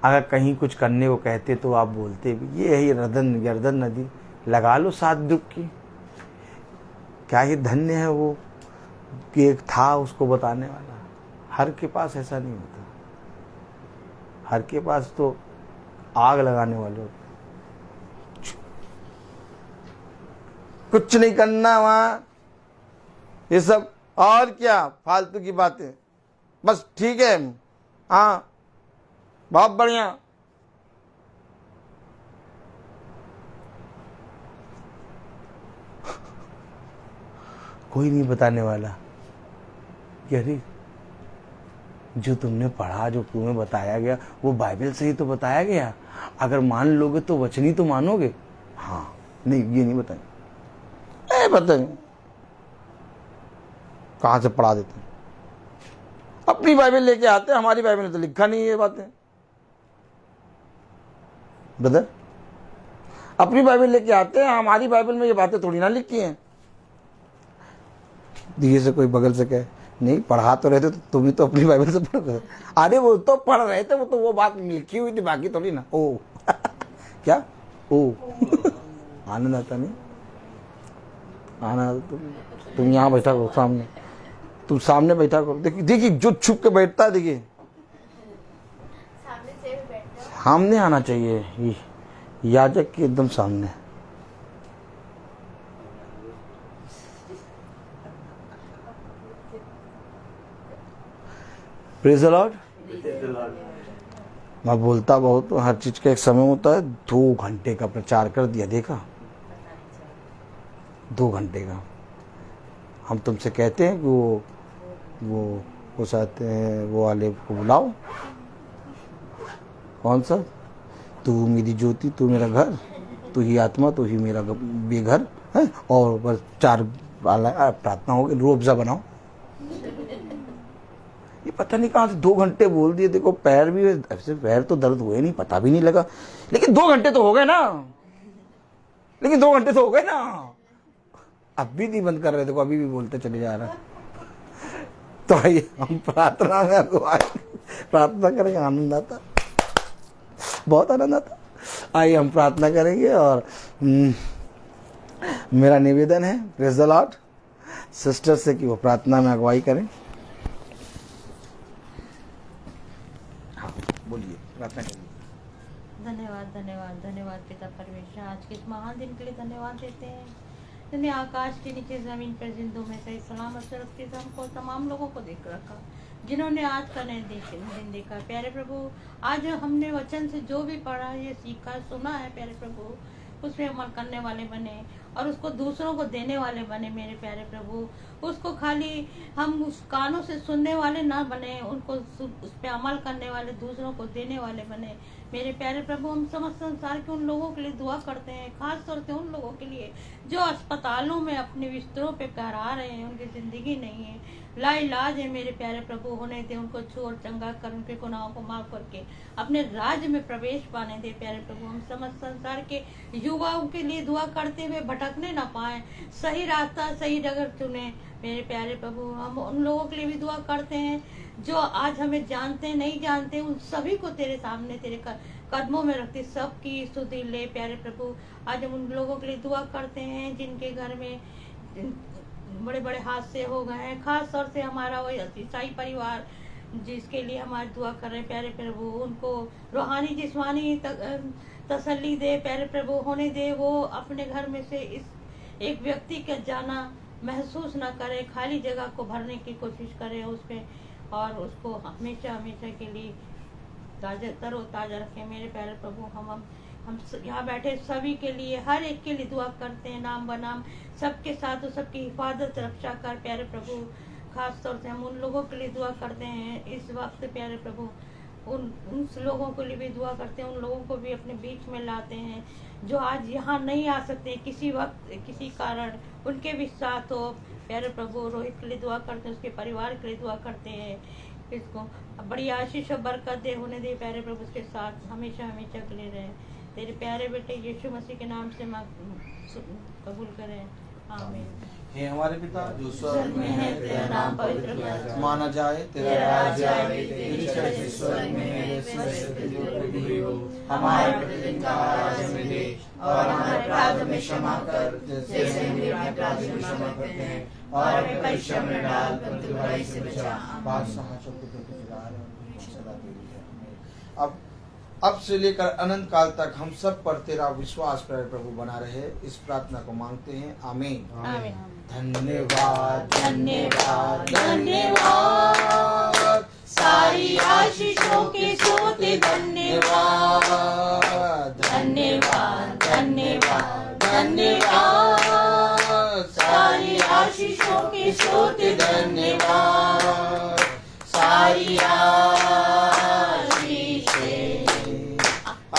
अगर कहीं कुछ करने को कहते तो आप बोलते भी। ये है यरदन नदी, लगा लो 7 डुबकी। क्या ये धन्य है वो कि एक था उसको बताने वाला। हर के पास ऐसा नहीं होता। हर के पास तो आग लगाने वाले होते। कुछ नहीं करना वहां, ये सब और क्या फालतू की बातें। बस ठीक है, हाँ बहुत बढ़िया। कोई नहीं बताने वाला कि अरे जो तुमने पढ़ा, जो तुम्हें बताया गया वो बाइबल से ही तो बताया गया। अगर मान लोगे तो वचन ही तो मानोगे। हाँ नहीं, ये नहीं बताएंगे। बताएंगे कहाँ से पढ़ा देते हैं? अपनी बाइबल लेके आते हैं, हमारी बाइबल में तो लिखा नहीं है ये बातें। ब्रदर, अपनी बाइबल लेके आते हैं, हमारी बाइबल में ये बातें थोड़ी ना लिखी हैं। दिए से कोई बगल से कहे, नहीं पढ़ा तो रहे थे तो तुम भी तो अपनी बाइबल से पढ़ रहे थे। अरे वो तो पढ़ रहे थे, वो तो वो बात लिखी हुई थी, बाकी थोड़ी ना। ओ क्या ओ आनंद आता नहीं? आनंद तुम यहाँ बैठा करो सामने, तुम सामने बैठा करो। देखिए जो छुप के बैठता है, देखिए सामने से भी बैठते हो। सामने आना चाहिए, याजक के एकदम सामने। Praise the Lord. मैं बोलता बहुत हूँ, हर चीज का एक समय होता है। 2 घंटे का प्रचार कर दिया, देखा? 2 घंटे का। हम तुमसे कहते हैं कि वो चाहते हैं वो वाले को बुलाओ। कौन सा? तू मेरी ज्योति, तू मेरा घर, तू ही आत्मा, तू ही मेरा बेघर है। और बस 4 प्रार्थना हो गई, रूअफ़ज़ा बनाओ। ये पता नहीं कहाँ से 2 घंटे बोल दिए। देखो पैर भी ऐसे, पैर तो दर्द हुए नहीं, पता भी नहीं लगा, लेकिन 2 घंटे तो हो गए ना। लेकिन 2 घंटे तो हो गए ना। अब भी नहीं बंद कर रहे, देखो अभी भी बोलते चले जा रहा। तो आइए हम प्रार्थना में अगुवाई, प्रार्थना करेंगे। आनंद आता, बहुत आनंद आता। आइए हम प्रार्थना करेंगे। और मेरा निवेदन है प्रेज़ द लॉर्ड सिस्टर से कि वो प्रार्थना में अगुवाई करें। बोलिए, प्रार्थना करिए। धन्यवाद धन्यवाद धन्यवाद पिता परमेश्वर, आज के इस महान दिन के लिए धन्यवाद देते हैं। जिन्हें आकाश के नीचे जमीन पर जिंदों में सही सलामत सुरक्षित हमको तमाम लोगों को देख रखा, जिन्होंने आज का नया दिन देखा। प्यारे प्रभु, आज हमने वचन से जो भी पढ़ा, ये सीखा, सुना है प्यारे प्रभु, उसमें अमल करने वाले बने और उसको दूसरों को देने वाले बने। मेरे प्यारे प्रभु, उसको खाली हम उस कानों से सुनने वाले ना बने, उनको उस पर अमल करने वाले, दूसरों को देने वाले बने। मेरे प्यारे प्रभु, हम समस्त संसार के उन लोगों के लिए दुआ करते हैं, खास तौर से उन लोगों के लिए जो अस्पतालों में अपने बिस्तरों पे कहरा रहे हैं, उनकी जिंदगी नहीं है, लाइलाज है। मेरे प्यारे प्रभु, होने दे उनको छू और चंगा कर, उनके गुनाहों को माफ करके अपने राज्य में प्रवेश पाने दे। प्यारे प्रभु, हम समस्त संसार के युवाओं के लिए दुआ करते हुए भटकने ना पाए, सही रास्ता सही जगह चुने। मेरे प्यारे प्रभु, हम उन लोगों के लिए भी दुआ करते हैं जो आज हमें जानते नहीं जानते, उन सभी को तेरे सामने तेरे कदमों में रखते सबकी स्तुति ले। प्यारे प्रभु, आज हम उन लोगों के लिए दुआ करते हैं जिनके घर में बड़े बड़े हादसे हो गए हैं, खास तौर से हमारा वो ईसाई परिवार जिसके लिए हम आज दुआ कर रहे हैं। प्यारे प्रभु, उनको रूहानी जिस्मानी तसल्ली दे। प्यारे प्रभु, होने दे वो अपने घर में से इस एक व्यक्ति का जाना महसूस ना करे, खाली जगह को भरने की कोशिश करे उसपे, और उसको हमेशा हमेशा के लिए तरोताजा रखें। मेरे प्यारे प्रभु, हम यहाँ बैठे सभी के लिए, हर एक के लिए दुआ करते हैं, नाम बनाम सबके साथ सबकी हिफाजत रक्षा कर। प्यारे प्रभु, खास तौर से हम उन लोगों के लिए दुआ करते हैं इस वक्त। प्यारे प्रभु, उन लोगों के लिए भी दुआ करते हैं, उन लोगों को भी अपने बीच में लाते हैं जो आज यहाँ नहीं आ सकते, किसी वक्त किसी कारण, उनके भी साथ हो। प्यारे प्रभु, रोहित के लिए दुआ करते हैं, उसके परिवार के लिए दुआ करते हैं, इसको बड़ी आशीष और बरकत दे, होने दे। प्यारे प्रभु, उसके साथ हमेशा हमेशा के लिए रहे। तेरे प्यारे बेटे यीशु मसीह के नाम से कबूल करें, आमीन। हे हमारे पिता जो स्वर्ग में है, तेरा नाम पवित्र माना जाए, तेरा राज्य आए, तेरी इच्छा जिस स्वर्ग में है वैसे पृथ्वी पर हो। हमारे प्रतिदिन का आहार हमें दे, और हमारे अपराध हमें क्षमा कर जैसे हम भी अपने अपराधियों को क्षमा करते हैं, और हमें परीक्षा में डाल परंतु बुराई से बचा। अब से लेकर अनंत काल तक हम सब पर तेरा विश्वास प्रभु बना रहे, इस प्रार्थना को मांगते हैं, आमीन। धन्यवाद धन्यवाद धन्यवाद, सारी आशीषों के सोते धन्यवाद धन्यवाद धन्यवाद धन्यवाद, सारी आशीषों के सोते धन्यवाद, सारी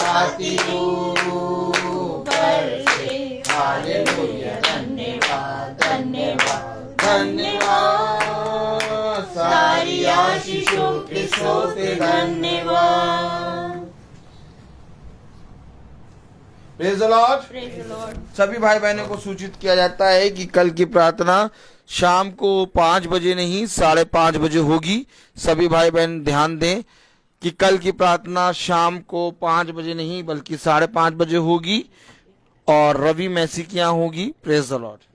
आती ऊपर से। हालेलुया, धन्यवाद धन्यवाद धन्यवाद, सारी आशीषों के सोते धन्यवाद। Praise the Lord. Praise the Lord. सभी भाई बहनों को सूचित किया जाता है कि कल की प्रार्थना शाम को 5 बजे नहीं 5:30 बजे होगी। सभी भाई बहन ध्यान दें कि कल की प्रार्थना शाम को 5 बजे नहीं बल्कि 5:30 बजे होगी और रवि मैसी के यहाँ होगी। Praise the Lord.